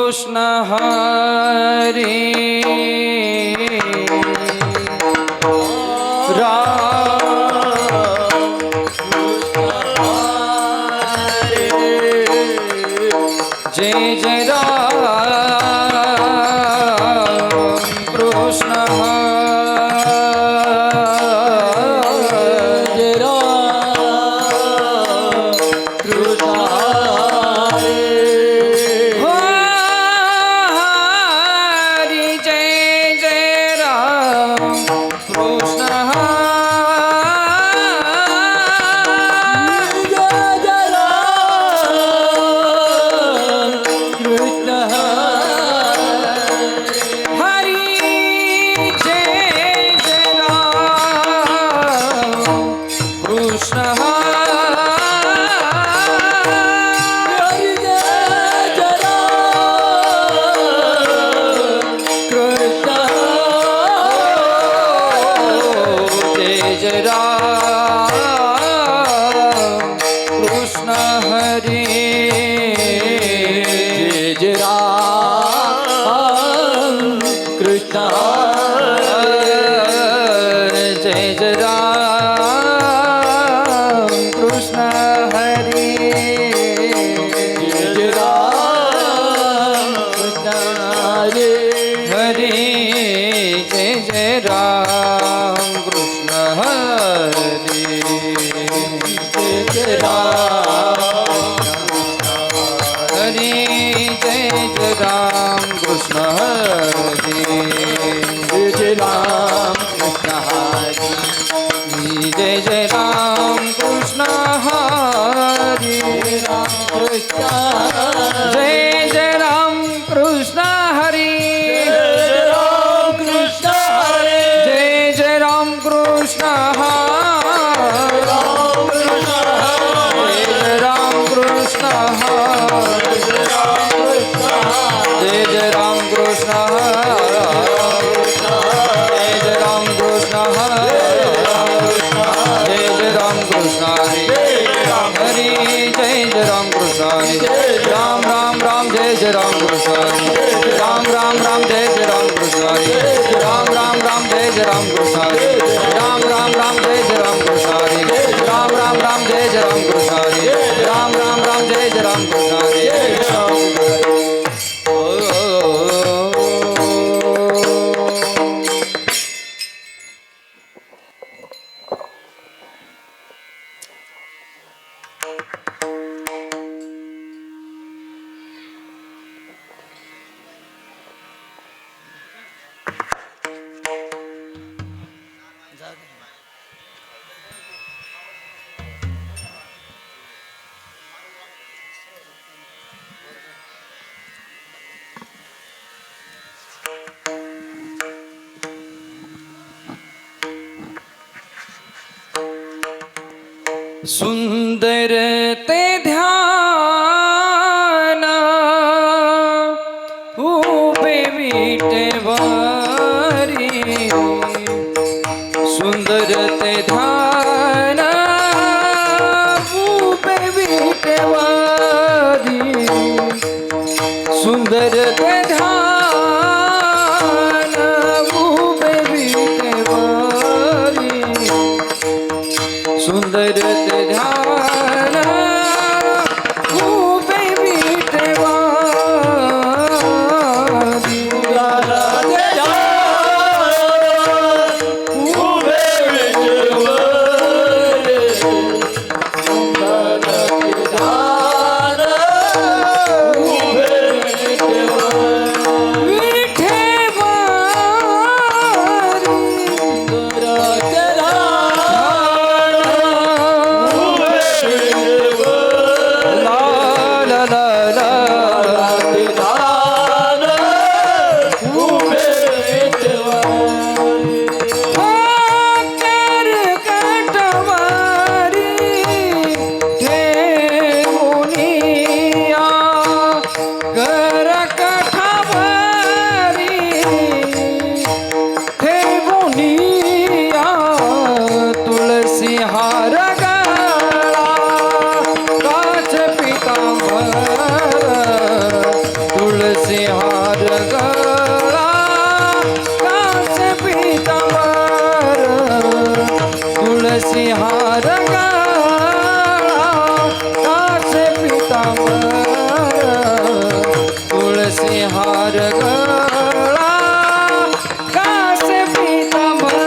कृष्ण हरी जय जय राम कृष्ण हरे राम कृष्ण हरे जय जय राम कृष्ण सुंदर ते ध्यान उभे विटेवारी सुंदर ते ध्यान उभे विटेवारी सुंदर ते ध्यान उभे विटेवारी सुंदर ते ध्यान उभे विटेवारी तुलसी तुळसी हार गळा कासे पितांबर तुळसी हार गळा कासे पितांबर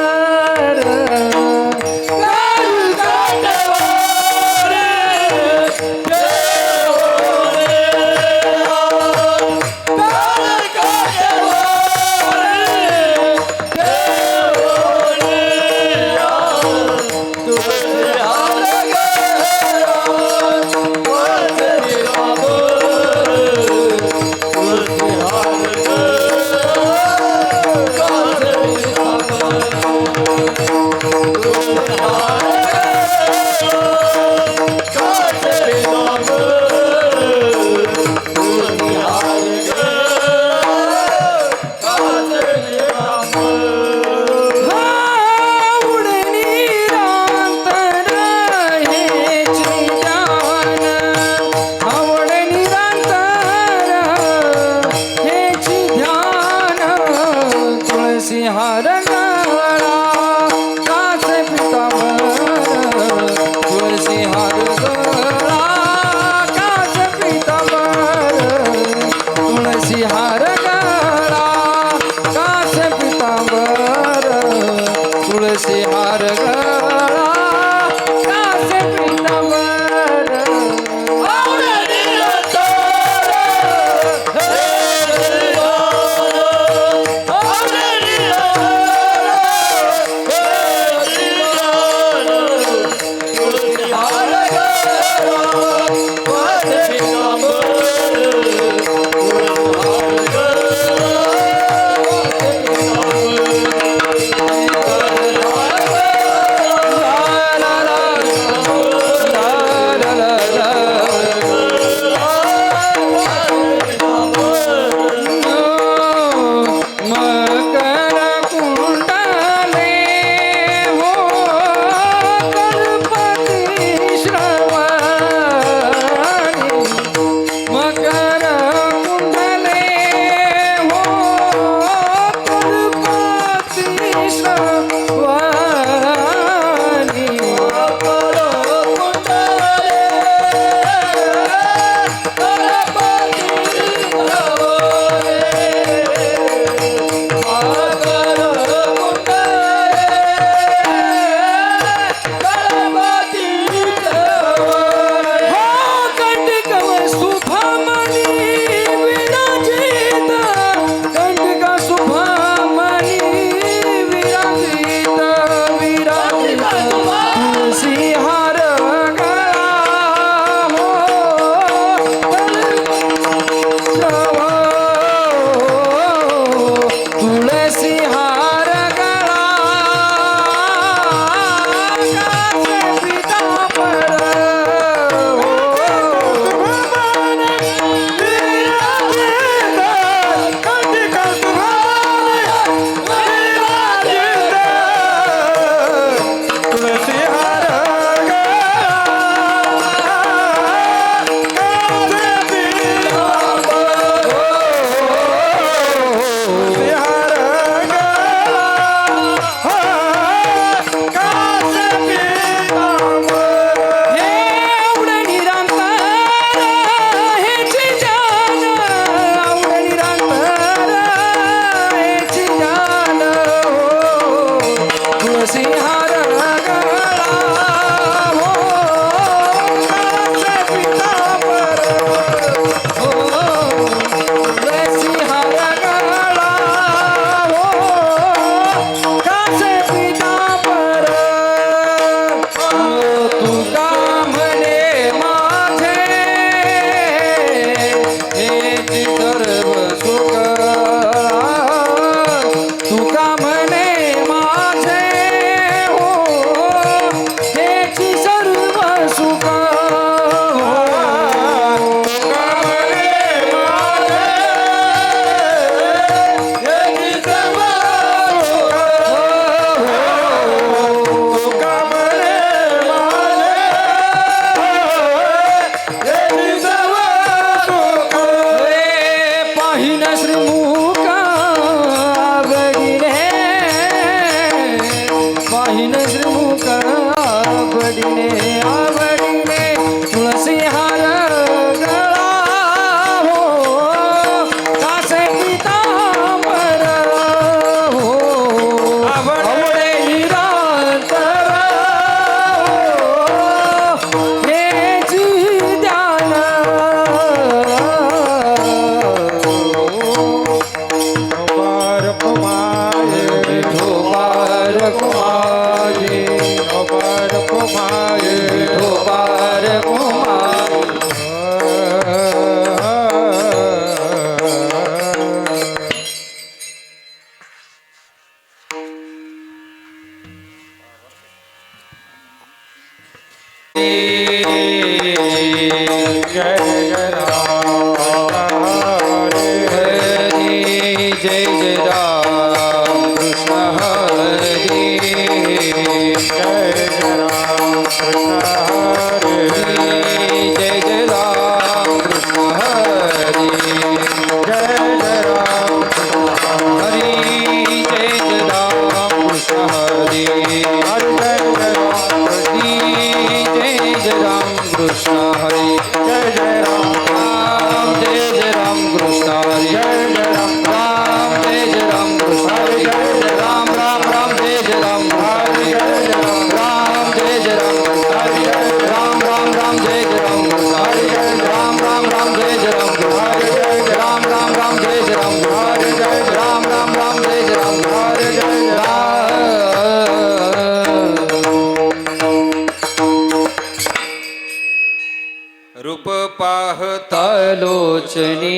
लोचनी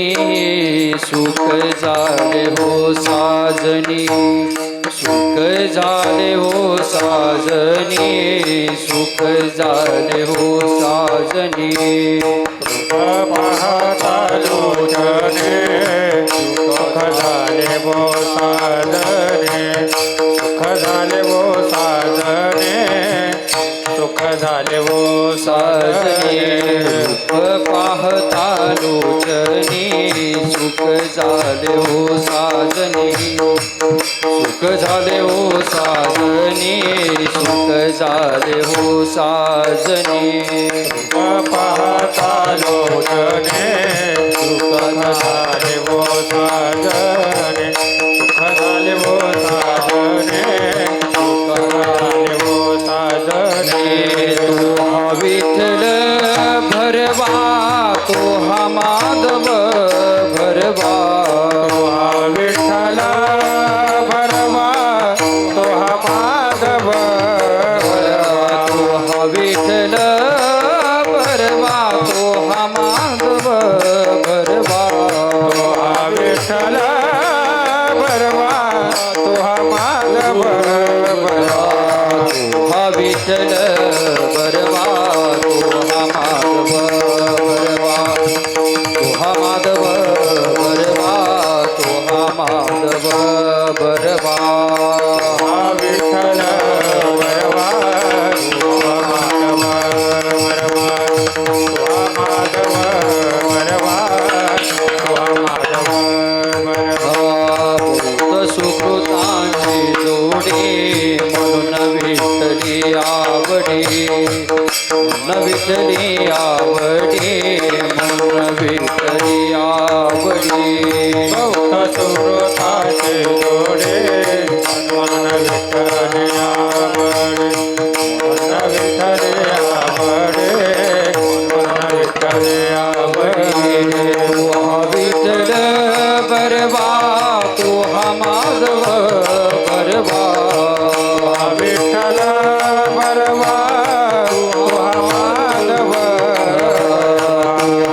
सुख झाले हो साजनी सुख झाले हो साजनी सुख झाले हो साजनी पाहता लोचने सुख झाले वो साजने सुख झाले वो साजने सुख झाले वो साजनी रूप पाहता लोचनी सुख झाले हो साजनी सुख झाले हो साजनी सुख झाले हो साजनी पाहता लोचने सुख झाले वो साजने सुख झाले वो साजने सुख झाले वो साजने तो हा विठ्ठल भरवा तो हा माधव भरवा विठ्ठल भरवा तो हा माधव तो हा विठ्ठल भरवा तो हा माधव भरवा तो हा विठ्ठल भरवा तो हा माधव भरवा तो हा विठ्ठल भरवा तो हा माधव भरवा तो हा माधव भरवा तो हा माधव भरवा हा विठ्ठल भरवा तो हा माधव भरवा तो हा माधव भरवा तो हा माधव भरवा भूत सुकृतांची जोडी म्हणून विठ्ठली आवडी म्हणून विठ्ठली आवडी म्हणून विठ्ठली आवडी भक्त सुरताचे जोडे मन विठ्ठले आवडे मन विठ्ठले आवडे मन विठ्ठले आवडे तो हा विठ्ठल बरवा तो हा माधव बरवा हा विठ्ठल बरवा तो हा माधव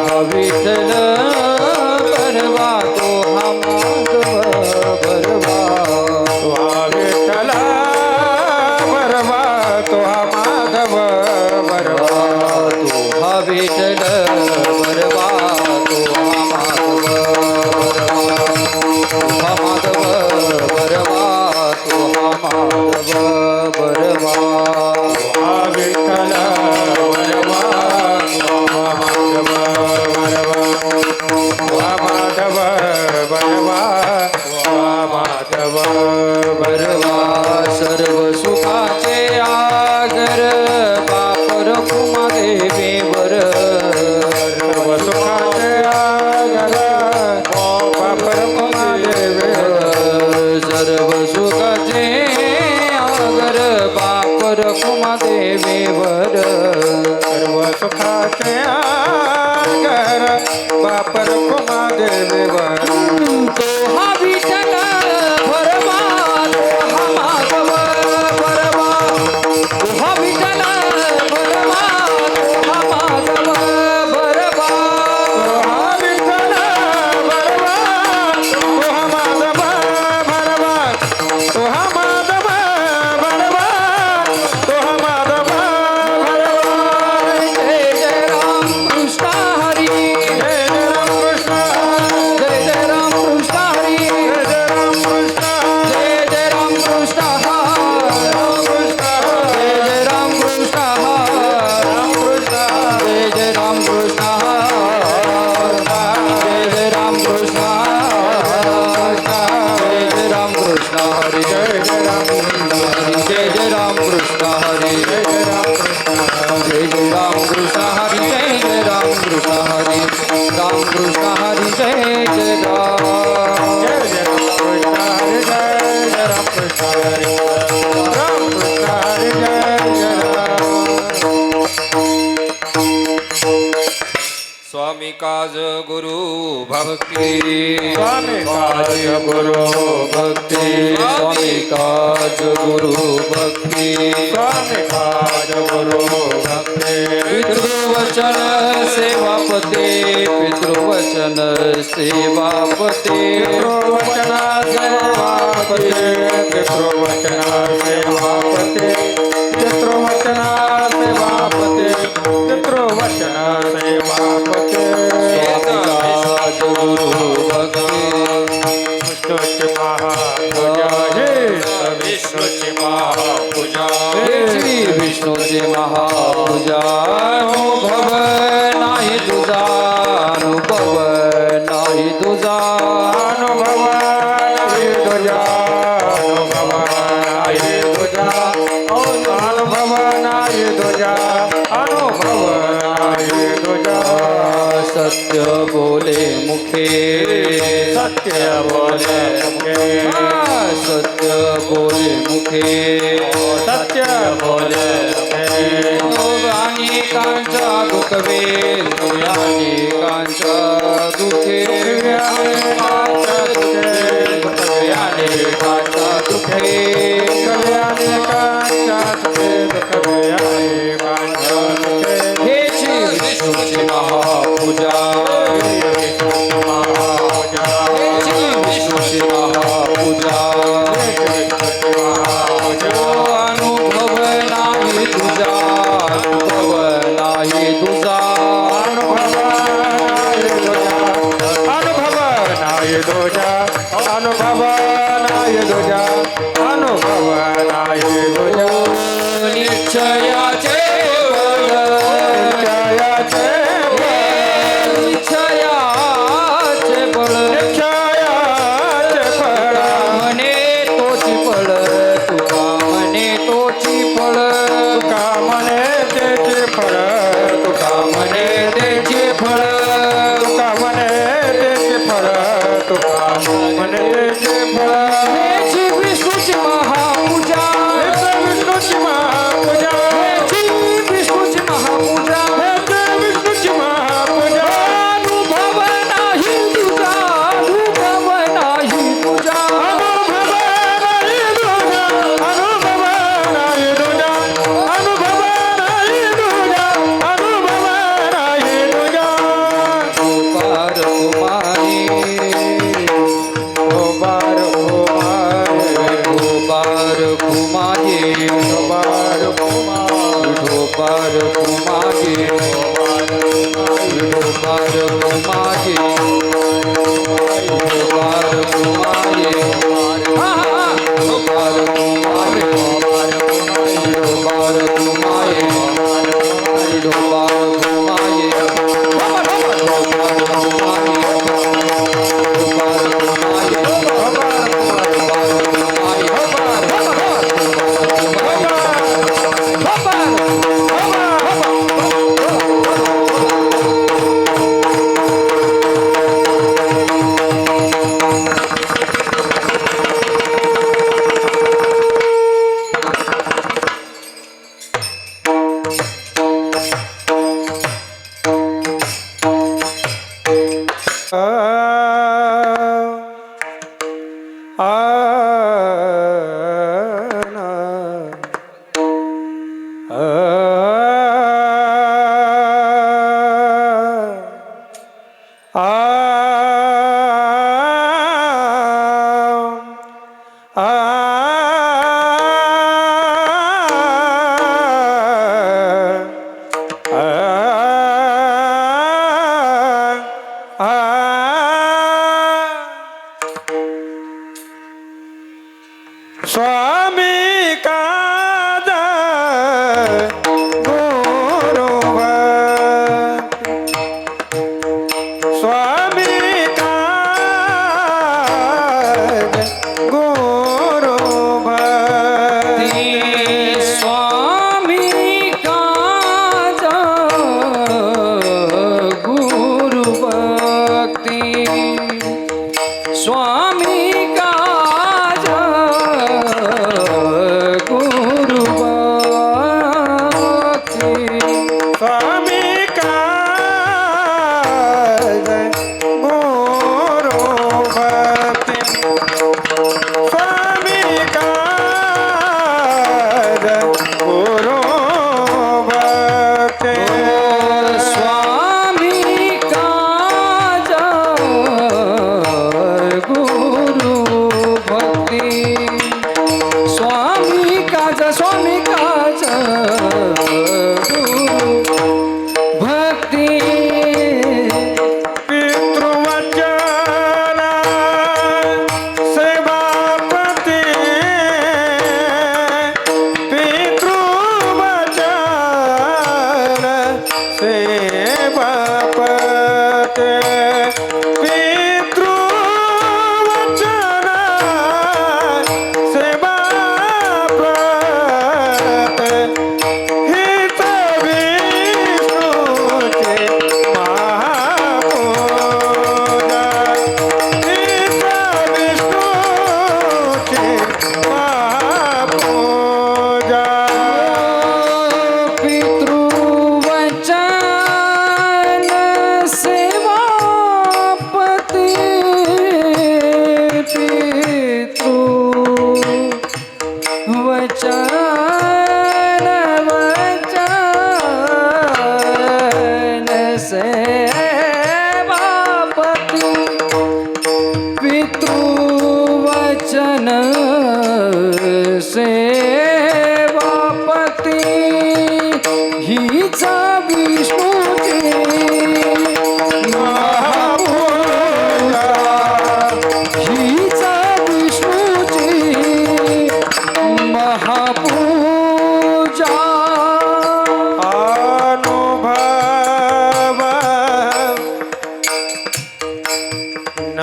हा विठ्ठल बरवा तो हा माधव बरवा तो हा विठ्ठल बरवा तो हा माधव बरवा तो हा विठ्ठल बरवा तो हा माधव बरवा तो हा माधव बरवा हा विठ्ठल बरवा तो हा माधव बरवा हा माधव बरवा हा माधव बरवा सर्व सुखाचे आगर बापर कुमा देवी वर सर्व सुखाचे आगर बापर महादेवे सर्व सुखाचे आगर बापर कुमा देवी वर सर्व सुखाचे आगर बापर महादेवेवर तो हा विठ्ठल भरवा तो हा माधव भरवा तो हा विठ्ठल भरवा तो हा माधव भरवा हा विठ्ठल बरवा तो हा माधव भरवा तो हा माधव भरवा तो हा माधव भरवा जय जय राम कृष्ण हरी जय राम कृष्ण जय जय राम कृष्ण हरी जय जय राम कृष्ण जय जय राम कृष्ण जय जय राम कृष्ण जय जय राम कृष्ण जय जय राम कृष्ण हरी जय जय राम जय जय राम कृष्ण हरी जय जय राम जय जय राम कृष्ण हरी जय जय राम कृष्ण हरी राम कृष्ण हरी जय जय राम जय जय राम कृष्ण हरे जय जय राम कृष्ण हरे राम कृष्ण हरे जय जय राम स्वामी स्वामी काज गुरु भक्ती स्वामी काज गुरु भक्ती स्वामी काज गुरु भक्ती स्वामी काज गुरु भक्ती पितृवचन सेवापते पितृवचन सेवापते पितृवचना सेवापते पितृवचना सेवापते पितृवचना सेवापते पितृवचना सेवापते काज गुरु भक्ती विष्णुची महापूजा हे विष्णूची महापूजा श्री विष्णूची महापूजा अनुभव नाही तुझा अनुभव नाही तुझा अनुभव नाही तुझा अनुभव नाही तुझा अनुभव नाही तुझा अनुभव नाही तुझा सत्य बोले मुखे सत्य बोले मुखे सत्य बोले मुखे सत्य बोले मुखे अनेकांचा दुखवे अनेकांचा दुखे अनेकांचा दुखे हेची विष्णूची महापूजा हेची विष्णूची महापूजा अनुभव नाही तुझा अनुभव नाही तुझा अनुभव नाही तुझा अनुभव नाही तुझा अनुभव नाही तुझा निश्चयाचे बळ जयाचे निश्चयाचे बळ जयाचे फळ म्हणे तोची फळ तुका म्हणे तोची फळ तुका म्हणे त्याचे फळ तुका म्हणे त्याची फळ तुका म्हणे त्याचे फळ तुका म्हणे त्याचे फळ हेची विष्णूची महापूजा विष्णूची महापूजा हेची विष्णूची महापूजा विष्णूची महापूजा अनुभव नाही तुझा अनुभव नाही तुझा अनुभव नाही तुझा अनुभव नाही तुझा अनुभव नाही तुझा अनुभव नाही तुझा पार कुमारी ओ बार ओ पार कुमारी बार कुमार पार कुमारी पार कुमारी पार कुमारी हा पार कुमारी पार कुमारी स्वामी काद गुरु स्वामी काद गुरु स्वामी काज गुरु भक्ती स्वामी काज गुरु भक्ती स्वामी काद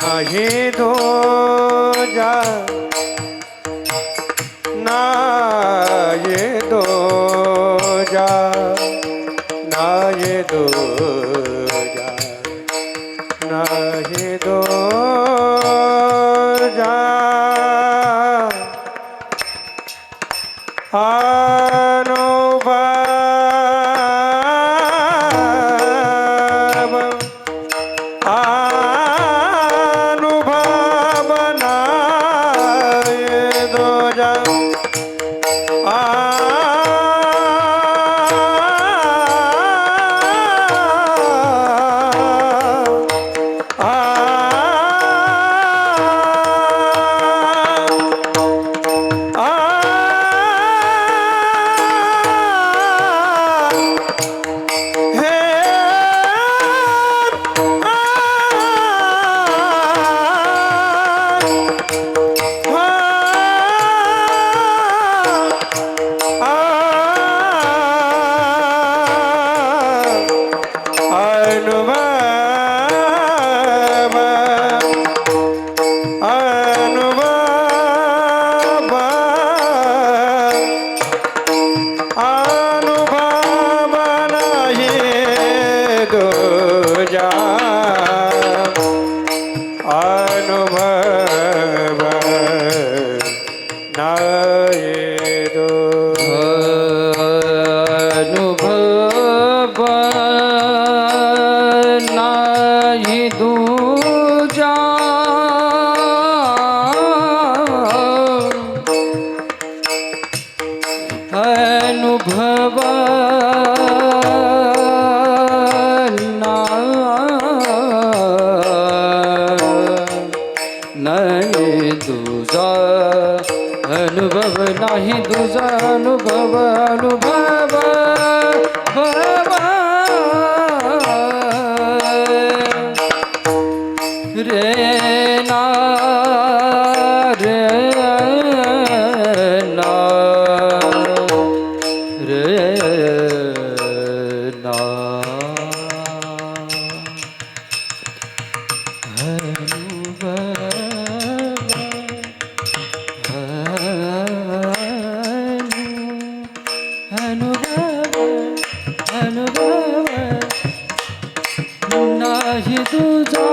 नाही दूजा नाही दूजा नाही दूजा नाही दूजा अनुभव नाही दूजा अनुभव नाही तुझा अनुभव नाही तुझा अनुभव अनुभव रे ना रे ना रे ना अनुभव नाही तुझा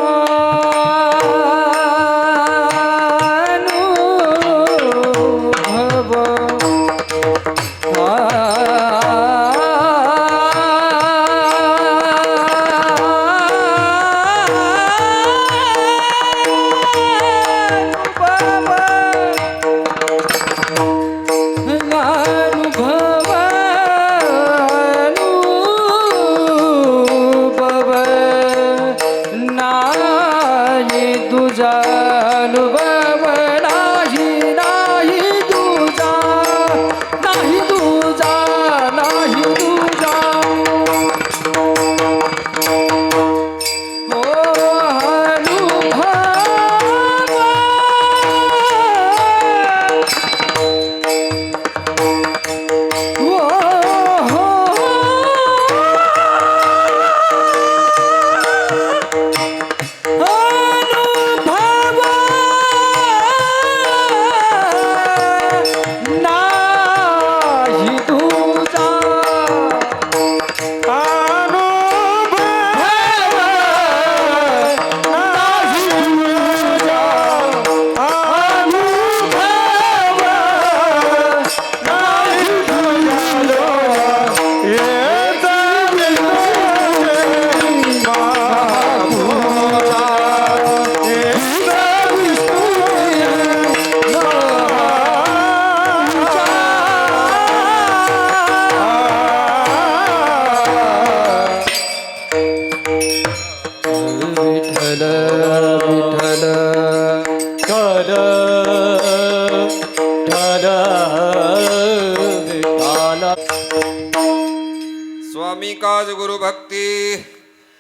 स्वामी काज गुरु भक्ती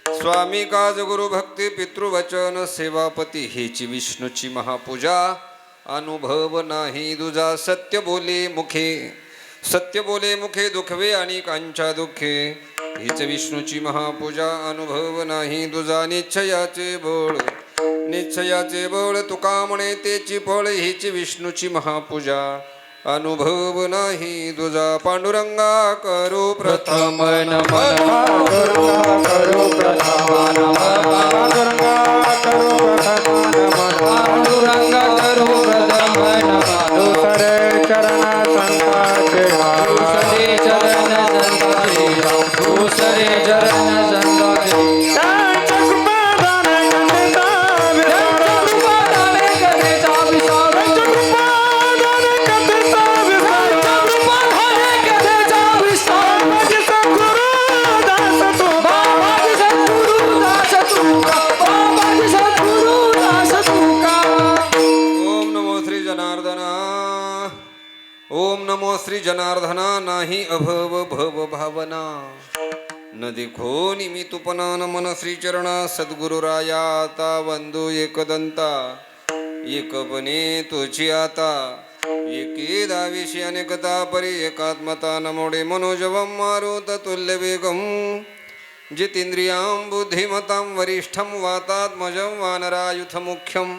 स्वामी काज गुरु भक्ती पितृवचन सेवापती हेची विष्णूची महापूजा अनुभव नाही दुजा सत्य बोले मुखे दुखवे आणि कांच्या दुःखे हीच विष्णूची महापूजा अनुभव नाही दुजा निश्चयाचे बळ निश्चयाचे बळ तुका म्हणे तेची फळ हीची विष्णूची महापूजा अनुभव नाही तुझा पांडुरंगा करू प्रथम नमन पांडुरंगा करू प्रथम नमन पांडुरंगा करू प्रथम नमन पांडुरंग करू प्रथम नमन दुसरे चरण संताचे दुसरे चरण संताचे दुसरे चरण संताचे त्यांच्या कृपादाने कंदेचा त्यांच्या कृपादाने कधीचा विसार त्यांच्या कृपादाने कंदेचा त्यांच्या कृपादाने कधीचा विसार माझे सद्गुरू दास तू बाबाजी सद्गुरु दास तुका बाबाजी सद्गुरु दास तुका ओम नमो श्री जनार्दना ओम नमो श्री जनार्दना नाही अभव भव भावना न देखो निमितुपना नमन श्री चरणा सद्गुरुराया आता वंदू एकदंता एकपणे तुझी आता एके दाविषी अनेकता परी एकात्मता नमोडे मनोजवं मारुत तुल्य वेगम जितेंद्रियां बुद्धिमतां वरिष्ठं वातात्मजं वानरायुध मुख्यं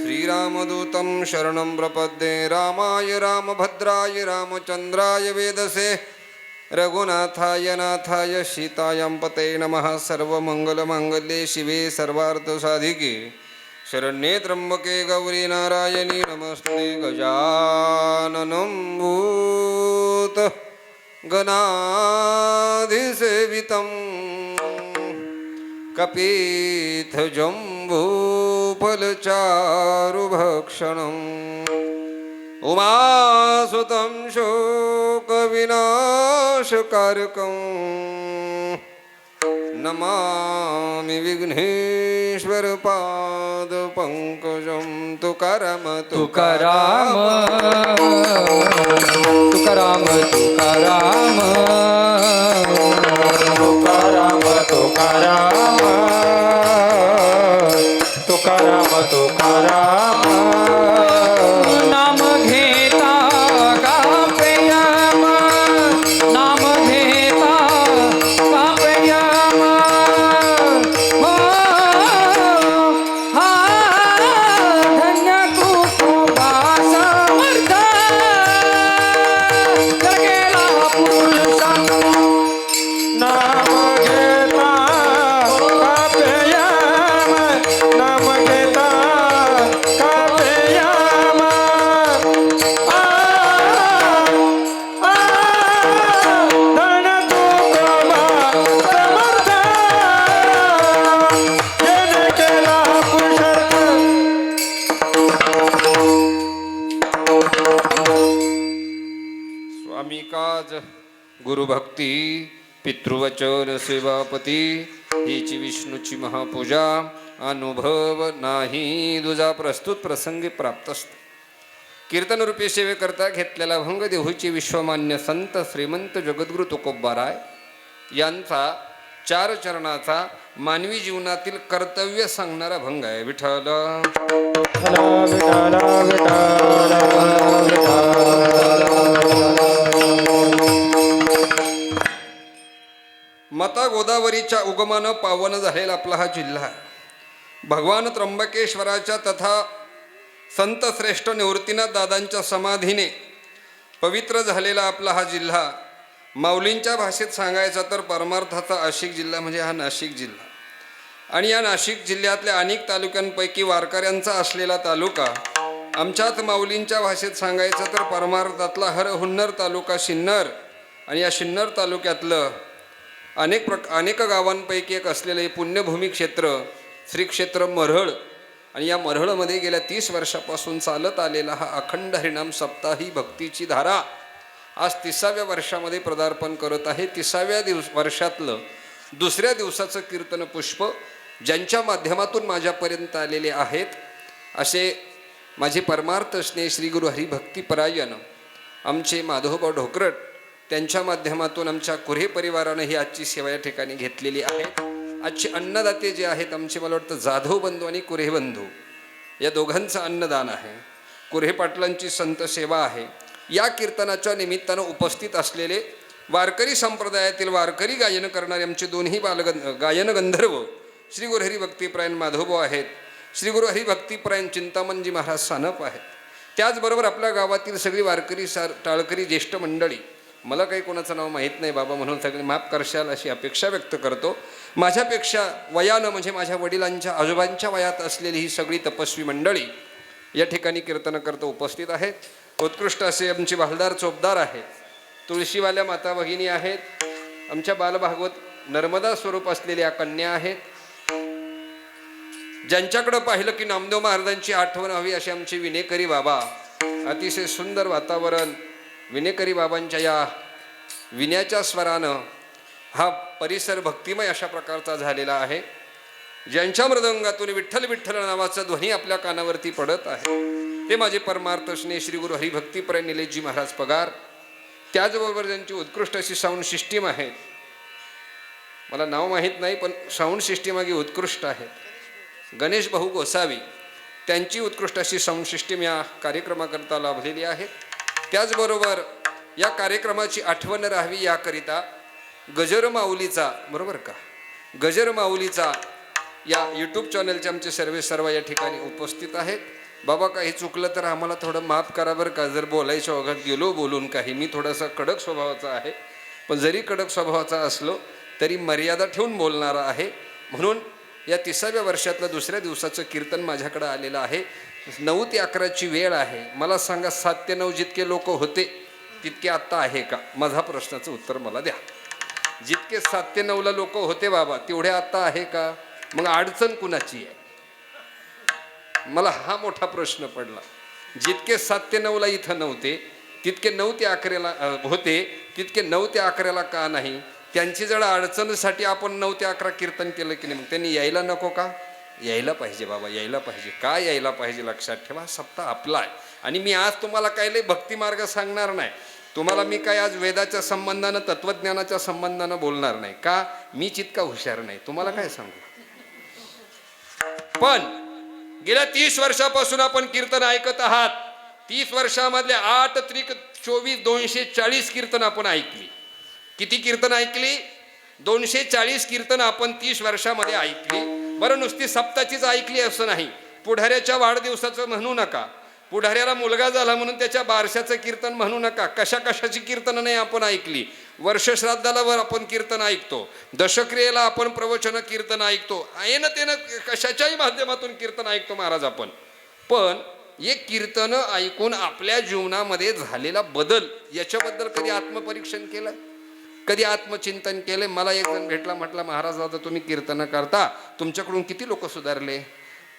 श्रीरामदूतं शरणं प्रपद्ये रामाय रामभद्राय रामचंद्राय वेदसे रघुनाथाय नाथाय सीतायां पते नमः सर्वमंगलमांगल्ये शिवे सर्वार्थसाधिके शरण्ये त्र्यंबके गौरी नारायणी नमस्ते गजाननं भूत गणाधिसेवितं कपीथजम्बूफलचारुभक्षणम् उमासुतं शोकविनाशकारकं नमामि विघ्नेश्वरपादपङ्कजं तुकाराम तुकाराम तुकाराम तुकाराम तुकाराम तुकाराम तुकाराम तुकाराम नाम घेता का प्रेम नाम घेता का प्रेम हो हा धन्य कुटुंबा समर्थ जगेला पुरुषा नाम घेता काव्ययाम नाम घेता काव्ययाम धन तुकोबा समर्थ येणे केला पुरुषार्थ स्वामी काज गुरुभक्ती पितृवचन सेवापती हीची विष्णूची महापूजा अनुभव नाही तुझा प्रस्तुत प्रसंगी प्राप्त असतो कीर्तनरूपी सेवेकरता घेतलेला भंग देहूचे विश्वमान्य संत श्रीमंत जगद्गुरु तुकोबाराय यांचा 4 चरणाचा मानवी जीवनातील कर्तव्य सांगणारा भंग आहे. विठ्ठल विठाला विठाला माता गोदावरीच्या उगमानं पावन झालेला आपला हा जिल्हा भगवान त्र्यंबकेश्वराच्या तथा संत श्रेष्ठ निवृत्तीनाथ दादांच्या समाधीने पवित्र झालेला आपला हा जिल्हा माऊलींच्या भाषेत सांगायचा तर परमार्थाचा आशिक जिल्हा म्हणजे हा नाशिक जिल्हा आणि या नाशिक जिल्ह्यातल्या अनेक तालुक्यांपैकी वारकऱ्यांचा असलेला तालुका आमच्याच माऊलींच्या भाषेत सांगायचं तर परमार्थातला हरहुन्नर तालुका शिन्नर आणि या शिन्नर तालुक्यातलं अनेक गावांपैकी एक असलेलं हे पुण्यभूमी क्षेत्र श्री क्षेत्र मरहळ आणि या मरहळमध्ये गेल्या 30 वर्षापासून चालत आलेला हा अखंड हरिनाम सप्ताही भक्तीची धारा आज 30व्या वर्षामध्ये पदार्पण करत आहे. 30व्या वर्षातलं दुसऱ्या दिवसाचं कीर्तन पुष्प ज्यांच्या माध्यमातून माझ्यापर्यंत आलेले आहेत असे माझे परमार्थ स्नेह श्री गुरु हरिभक्तीपरायण आमचे माधवभाऊ ढोकरट त्यांच्या माध्यमातून आमच्या कुऱ्हे परिवारानं ही आजची सेवा या ठिकाणी घेतलेली आहे. आजचे अन्नदाते जे आहेत आमचे मला वाटतं जाधव बंधू आणि कुऱ्हे बंधू या दोघांचं अन्नदान आहे. कुऱ्हे पाटलांची संत सेवा आहे. या कीर्तनाच्या निमित्तानं उपस्थित असलेले वारकरी संप्रदायातील वारकरी गायन करणारे आमचे दोन्ही गायन गंधर्व श्री गुरु हरिभक्तीपरायण माधवभाऊ आहेत. श्री गुरु हरिभक्तीपरायण चिंतामणजी महाराज सानप आहेत. त्याचबरोबर आपल्या गावातील सगळी वारकरी टाळकरी ज्येष्ठ मंडळी, मला काही कोणाचं नाव माहीत नाही बाबा, म्हणून सगळे माफ करशाल अशी अपेक्षा व्यक्त करतो. माझ्यापेक्षा वयानं म्हणजे माझ्या वडिलांच्या आजोबांच्या वयात असलेली ही सगळी तपस्वी मंडळी या ठिकाणी कीर्तन करता उपस्थित आहेत. उत्कृष्ट असे आमचे बालदार चोपदार आहेत, तुळशीवाल्या माता भगिनी आहेत, आमच्या बालभागवत नर्मदा स्वरूप असलेल्या कन्या आहेत. ज्यांच्याकडं पाहिलं की नामदेव महाराजांची आठवण हवी असे आमचे विनेकरी बाबा. अतिशय सुंदर वातावरण विनेकरी बाबांच्या या विण्याच्या स्वरानं हा परिसर भक्तिमय अशा प्रकारचा झालेला आहे. ज्यांच्या मृदंगातून विठ्ठल विठ्ठल नावाचा ध्वनी आपल्या कानावरती पडत आहे ते माझे परमार्थ स्नेह श्री गुरु हरिभक्तीपरायण निलेशजी महाराज पगार. त्याचबरोबर ज्यांची उत्कृष्ट अशी साऊंड सिस्टीम आहे, मला नाव माहीत नाही पण साऊंड सिस्टीम मागे उत्कृष्ट आहे, गणेश भाऊ गोसावी, त्यांची उत्कृष्ट अशी साऊंड सिस्टीम या कार्यक्रमाकरता लाभलेली आहे. त्याचबरोबर या कार्यक्रमाची आठवण राहावी याकरिता गजर माऊलीचा, बरोबर का, गजर माऊलीचा या यूट्यूब चॅनलचे आमचे सर्व या ठिकाणी उपस्थित आहेत. बाबा काही चुकलं तर आम्हाला थोडं माफ करा बरं का, जर बोलायच्या ओघात गेलो बोलून काही. मी थोडासा कडक स्वभावाचा आहे, पण जरी कडक स्वभावाचा असलो तरी मर्यादा ठेवून बोलणारा आहे. म्हणून या 30व्या वर्षातलं दुसऱ्या दिवसाचं कीर्तन माझ्याकडं आलेलं आहे. 9 ते 11ची वेळ आहे. मला सांगा 7 ते 9 जितके लोक होते तितके आत्ता आहे का? माझा प्रश्नाचं उत्तर मला द्या. जितके 7 ते 9ला लोक होते बाबा तेवढे आत्ता आहे का? मग अडचण कुणाची आहे? मला हा मोठा प्रश्न पडला. जितके 7 ते 9ला इथं नव्हते तितके 9 ते 11ला होते, तितके 9 ते 11ला का नाही? त्यांची जर अडचणीसाठी आपण 9 ते 11 कीर्तन केलं की नाही, मग त्यांनी यायला नको का? यायला पाहिजे बाबा, यायला पाहिजे. का यायला पाहिजे? लक्षात ठेवा, सप्ताह आपला आहे. आणि मी आज तुम्हाला काही लई भक्ती मार्ग सांगणार नाही. तुम्हाला मी काय आज वेदाच्या संबंधानं तत्वज्ञानाच्या संबंधानं बोलणार नाही. का? मी चितका हुशार नाही. तुम्हाला काय सांगू? पण गेल्या 30 वर्षापासून आपण कीर्तन ऐकत आहात. 30 वर्षामधले 8 त्रिक 24 240 कीर्तन आपण ऐकली. किती कीर्तन ऐकली? 240 कीर्तन आपण 30 वर्षामध्ये ऐकली. बरं, नुसती सप्ताचीच ऐकली असं नाही. पुढाऱ्याच्या वाढदिवसाचं म्हणू नका, पुढाऱ्याला मुलगा झाला म्हणून त्याच्या बारशाचं कीर्तन म्हणू नका. कशा कशाची कीर्तन नाही आपण ऐकली. वर्षश्राद्धाला वर आपण कीर्तन ऐकतो, दशक्रियेला आपण प्रवचन कीर्तन ऐकतो, आहे ना, त्यानं कशाच्याही माध्यमातून कीर्तन ऐकतो महाराज आपण. पण एक कीर्तन ऐकून आपल्या जीवनामध्ये झालेला बदल याच्याबद्दल कधी आत्मपरीक्षण केलं? कधी आत्मचिंतन केले? मला एक जण भेटला, म्हटला महाराज दादा तुम्ही कीर्तन करता, तुमच्याकडून किती लोक सुधारले.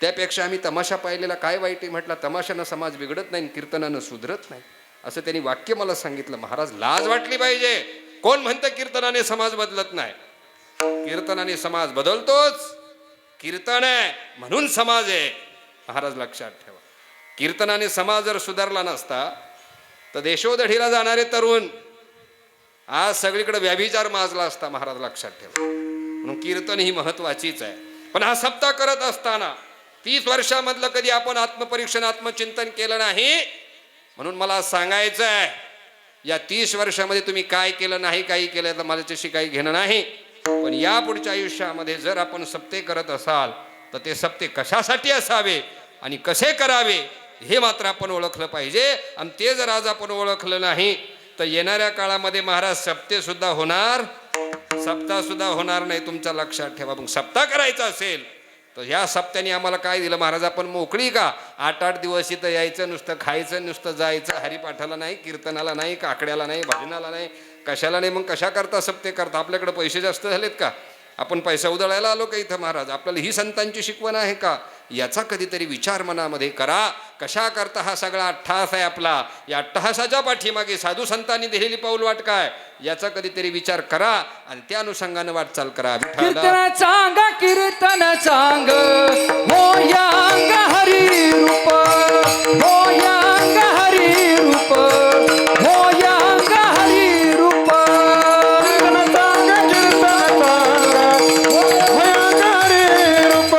त्यापेक्षा आम्ही तमाशा पाहिलेला काय वाईट आहे. म्हटलं तमाशानं समाज बिघडत नाही, कीर्तनानं सुधरत नाही, असं त्यांनी वाक्य मला सांगितलं. महाराज लाज वाटली पाहिजे. कोण म्हणतं कीर्तनाने समाज बदलत नाही? कीर्तनाने समाज बदलतोच. कीर्तन आहे म्हणून समाज आहे. महाराज लक्षात ठेवा, कीर्तनाने समाज जर सुधारला नसता तर देशोधडीला जाणारे तरुण आज सगळीकडे व्याभिचार माजला असता. महाराज लक्षात ठेवा. म्हणून कीर्तन ही महत्वाचीच आहे. पण हा सप्ताह करत असताना 30 वर्षामधलं कधी आपण आत्मपरीक्षण आत्मचिंतन केलं नाही. म्हणून मला सांगायचं आहे, या 30 वर्षामध्ये तुम्ही काय केलं नाही, काही केलं तर माझ्याशी काही घेणं नाही. पण या पुढच्या आयुष्यामध्ये जर आपण सप्ते करत असाल तर ते सप्ते कशासाठी असावे आणि कसे करावे हे मात्र आपण ओळखलं पाहिजे. आणि ते जर आज आपण ओळखलं नाही तर येणाऱ्या काळामध्ये महाराज सप्ते सुद्धा होणार, सप्ताह सुद्धा होणार नाही. तुमच्या लक्षात ठेवा. मग सप्ताह करायचा असेल तर ह्या सप्त्याने आम्हाला काय दिलं महाराज? आपण मोकळी का 8-8 दिवस इथं यायचं, नुसतं खायचं, नुसतं जायचं, हरिपाठाला नाही, कीर्तनाला नाही, काकड्याला नाही, भजनाला नाही, कशाला नाही. मग कशा करता सप्ते करता? आपल्याकडे पैसे जास्त झालेत का? आपण पैसा उधळायला आलो का इथं महाराज? आपल्याला ही संतांची शिकवण आहे का? याचा कधीतरी विचार मनामध्ये करा. कशा करता हा सगळा अट्टहास आहे आपला? या अट्टहासाच्या पाठीमागे साधू संतांनी दिलेली पाऊल वाट काय याचा कधीतरी विचार करा आणि त्या अनुषंगाने वाटचाल करा. कीर्तन चांग, कीर्तन चांग, होयांग हरी रूप, होयांग हरी रूप, होयांग हरी रूप. कीर्तन चांग, कीर्तन चांग, होयांग हरी रूप,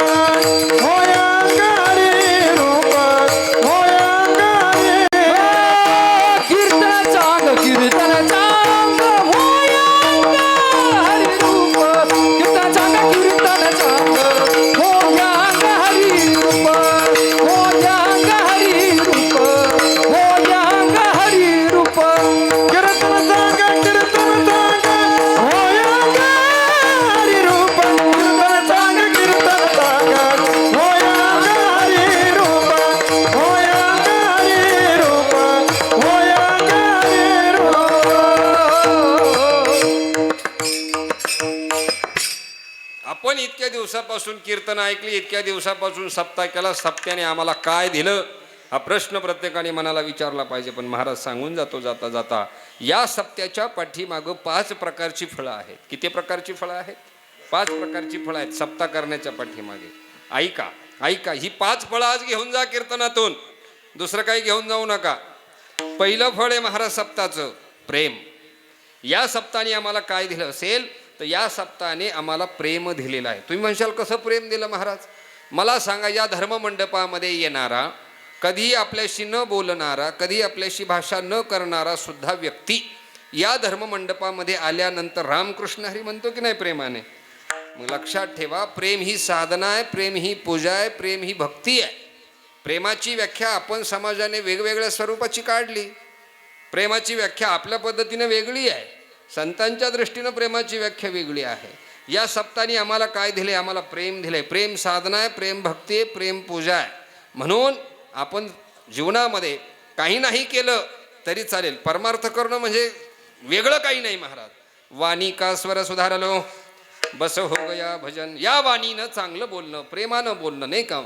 होयांग हरी रूप, होयांग हरी. कीर्तन चांग, कीर्तन चांग, होयांग हरी रूप. कीर्तन चांग, कीर्तन चांग, होयांग दिवसापासून कीर्तन ऐकली, इतक्या दिवसापासून सप्ताह केला, सप्त्याने आम्हाला काय दिलं हा प्रश्न प्रत्येकाने मनाला विचारला पाहिजे. पण महाराज सांगून जातो जाता जाता, या सप्त्याच्या पाठीमागं 5 प्रकारची फळं आहेत. किती प्रकारची फळं आहेत? 5 प्रकारची फळं आहेत सप्ताह करण्याच्या पाठीमागे. ऐका ऐका, ही 5 फळं आज घेऊन जा कीर्तनातून, दुसरं काही घेऊन जाऊ नका. पहिलं फळ आहे महाराज सप्ताहाचं प्रेम. या सप्ताहाने आम्हाला काय दिलं असेल तर या सप्ताहाने आम्हाला प्रेम दिलेलं आहे. तुम्ही म्हणशाल कसं प्रेम दिलं महाराज? मला सांगा, या धर्ममंडपामध्ये येणारा, कधी आपल्याशी न बोलणारा, कधी आपल्याशी भाषा न करणारा सुद्धा व्यक्ती या धर्ममंडपामध्ये आल्यानंतर रामकृष्ण हरी म्हणतो की नाही प्रेमाने? मग लक्षात ठेवा, प्रेम ही साधना आहे, प्रेम ही पूजा आहे, प्रेम ही भक्ती आहे. प्रेमाची व्याख्या आपण समाजाने वेगवेगळ्या स्वरूपाची काढली. प्रेमाची व्याख्या आपल्या पद्धतीने वेगळी आहे, संतांच्या दृष्टीनं प्रेमाची व्याख्या वेगळी आहे. या सप्ताहाने आम्हाला काय दिले? आम्हाला प्रेम दिले. प्रेम साधना आहे, प्रेम भक्ती आहे, प्रेम पूजा आहे. म्हणून आपण जीवनामध्ये काही नाही केलं तरी चालेल, परमार्थ करणं म्हणजे वेगळं काही नाही महाराज. वाणी का स्वर सुधारलो, बस हो गया भजन. या वाणीनं चांगलं बोलणं, प्रेमानं बोलणं, नाही का?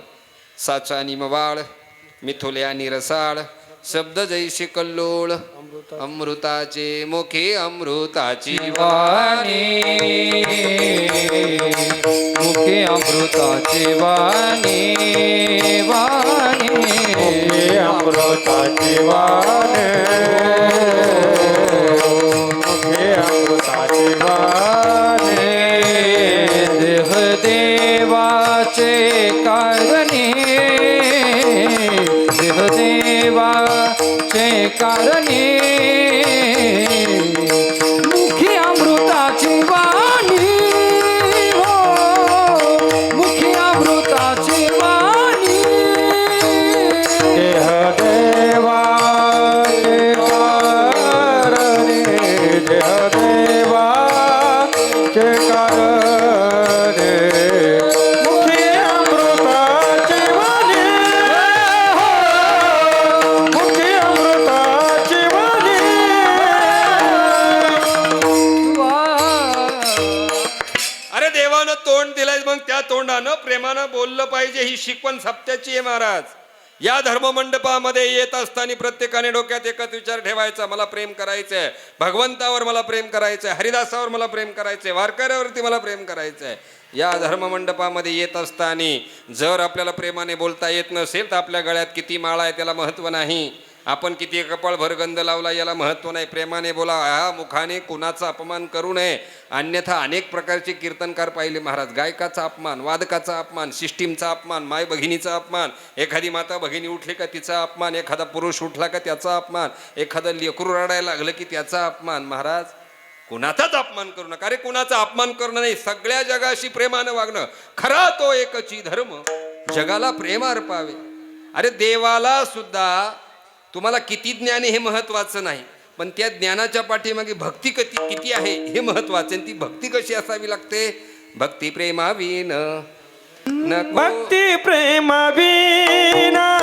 साचा निमवाळ मिथुल्या निरसाळ, शब्द जैसे कल्लोळ, अमृताचे मुखे अमृताची वाणी, मुखे अमृताची वाणी, वाणी मुखे अमृताची वाणी, मुखे अमृताची वाणी. देह देवाचे कारणे, देह देवाचे कारणे, मुखी अमृताची वाणी, हो मुखी अमृताची वाणी. देह देवाचे कारणे, देह देवाचे कारणे, मुखे अमृताची वाणी, मुखे अमृताची वाणी. अरे देवानं तोंड दिलंय, मग त्या तोंडानं प्रेमानं बोललं पाहिजे. ही शिकवण सप्त्याची आहे महाराज. या धर्ममंडपामध्ये येत असताना प्रत्येकाने डोक्यात एकच विचार ठेवायचा, मला प्रेम करायचंय, भगवंतावर मला प्रेम करायचंय, हरिदासावर मला प्रेम करायचंय, वारकऱ्यावरती मला प्रेम करायचंय. या धर्ममंडपामध्ये येत असताना जर आपल्याला प्रेमाने बोलता येत नसेल तर आपल्या गळ्यात किती माळा आहे त्याला महत्त्व नाही, आपण किती कपाळभर गंध लावला याला महत्त्व नाही. प्रेमाने बोला, ह्या मुखाने कुणाचा अपमान करू नये. अन्यथा अनेक प्रकारचे कीर्तनकार पाहिले महाराज. गायकाचा अपमान, वादकाचा अपमान, सिस्टीमचा अपमान, माय भगिनीचा अपमान, एखादी माता भगिनी उठली का तिचा अपमान, एखादा पुरुष उठला का त्याचा अपमान, एखादं लेकरू रडायला लागलं की त्याचा अपमान. महाराज कुणाचाच अपमान करू नका. अरे कुणाचा अपमान करणं नाही, सगळ्या जगाशी प्रेमानं वागणं. खरा तो एकची धर्म, जगाला प्रेम अर्पावे. अरे देवाला सुद्धा तुम्हाला किती ज्ञान आहे हे महत्वाचं नाही, पण त्या ज्ञानाच्या पाठीमागे भक्ती किती आहे हे महत्वाचं. आणि ती भक्ती कशी असावी लागते? भक्ती प्रेमावीन नको, भक्ती प्रेमाविना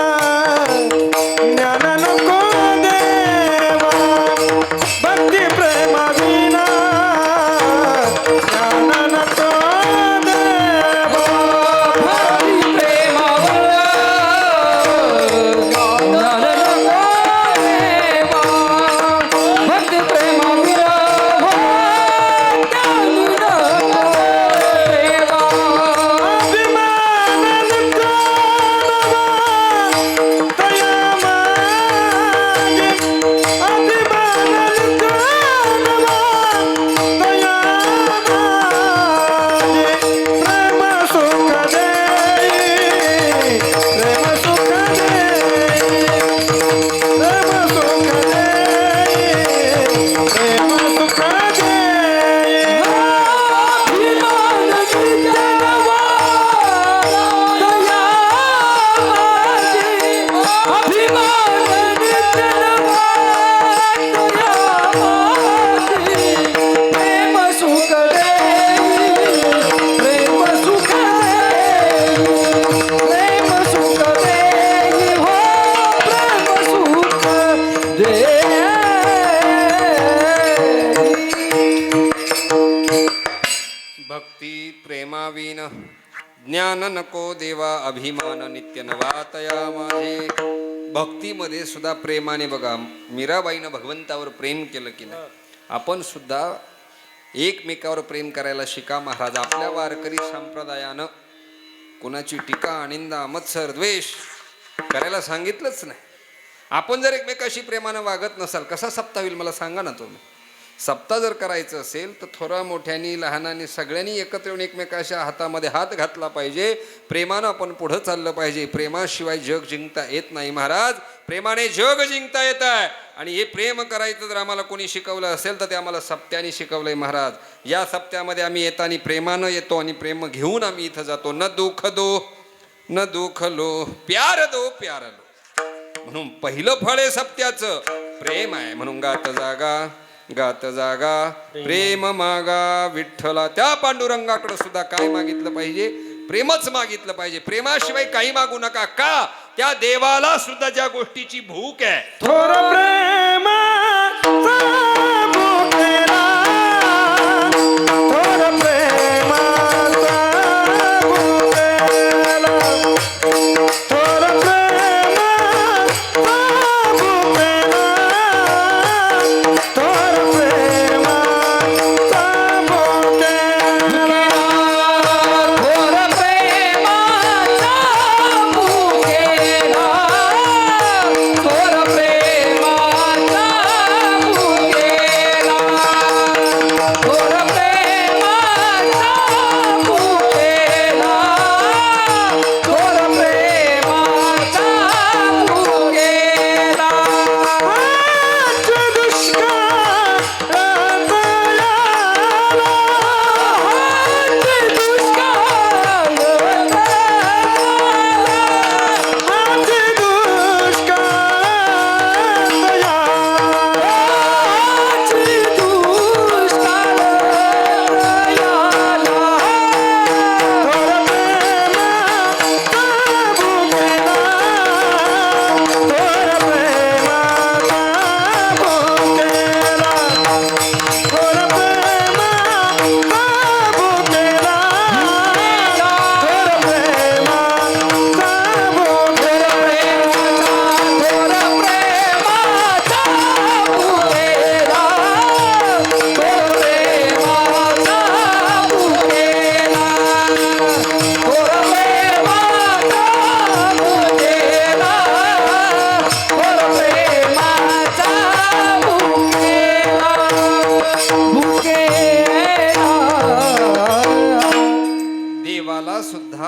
ज्ञान नको देवा, भक्ती प्रेमाविना ज्ञान नको देवा. भक्ती प्रेमावर ज्ञान नको देवा, भक्ती प्रेमावर ज्ञान नको देवा. अभिमान नको अभिमान नको देवा अभिमान नित्य नवातया माझे. भक्तीमध्ये सुद्धा प्रेमाने बघा, मीराबाईनं भगवंतावर प्रेम केलं की नाही. आपण सुद्धा एकमेकावर प्रेम करायला शिका महाराज. आपल्या वारकरी संप्रदायानं कोणाची टीका निंदा मत्सर द्वेष करायला सांगितलंच नाही. आपण जर एकमेकाशी प्रेमानं वागत नसाल कसा सप्ताह होईल मला सांगा ना तुम्ही. सप्ताह जर करायचं असेल तर थोरा मोठ्यानी लहानांनी सगळ्यांनी एकत्र येऊन एकमेकाच्या हातामध्ये हात घातला पाहिजे. प्रेमानं आपण पुढं चाललं पाहिजे. प्रेमाशिवाय जग जिंकता येत नाही महाराज. प्रेमाने जग जिंकता येत आहे. आणि हे प्रेम करायचं जर आम्हाला कोणी शिकवलं असेल तर ते आम्हाला सप्त्याने शिकवलंय महाराज. या सप्त्यामध्ये आम्ही येताना प्रेमानं येतो आणि प्रेम घेऊन आम्ही इथं जातो. न दुःख दो न दुःख लो प्यार दो प्यार लो. म्हणून पहिलं फळ आहे सप्त्याचं प्रेम आहे. म्हणून गात जागा प्रेम मागा विठ्ठला. त्या पांडुरंगाकडे सुद्धा काय मागितलं पाहिजे? प्रेमच मागितलं पाहिजे. प्रेमाशिवाय काही मागू नका. का? त्या देवाला सुद्धा ज्या गोष्टीची भूक आहे थोर प्रेम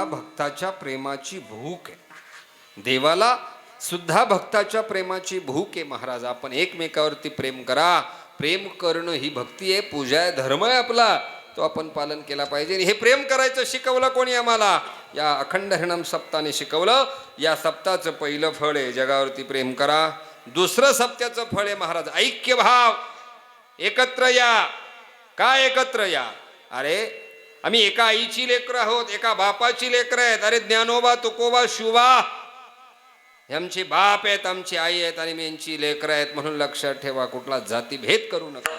भक्ताच्या प्रेमाची भूक आहे. देवाला सुद्धा भक्ताच्या प्रेमाची भूक आहे महाराज. आपण एकमेकावरती प्रेम करा. प्रेम करणं ही भक्ती आहे, पूजा आहे, धर्म आहे आपला. तो आपण पालन केला पाहिजे. हे प्रेम करायचं शिकवलं कोणी आम्हाला? या अखंड हरिनाम सप्ताहाने शिकवलं. या सप्ताहाचं पहिलं फळ आहे जगावरती प्रेम करा. दुसरं सप्त्याचं फळ आहे महाराज ऐक्य भाव. एकत्र या. काय एकत्र या? अरे आम्ही एका आईची लेकरं आहोत, एका बापाची लेकरं आहेत. अरे ज्ञानोबा तुकोबा शिवा हे आमचे बाप आहेत, आमची आई आहेत आणि मी यांची लेकरं आहेत. म्हणून लक्षात ठेवा, कुठला जातीभेद करू नका.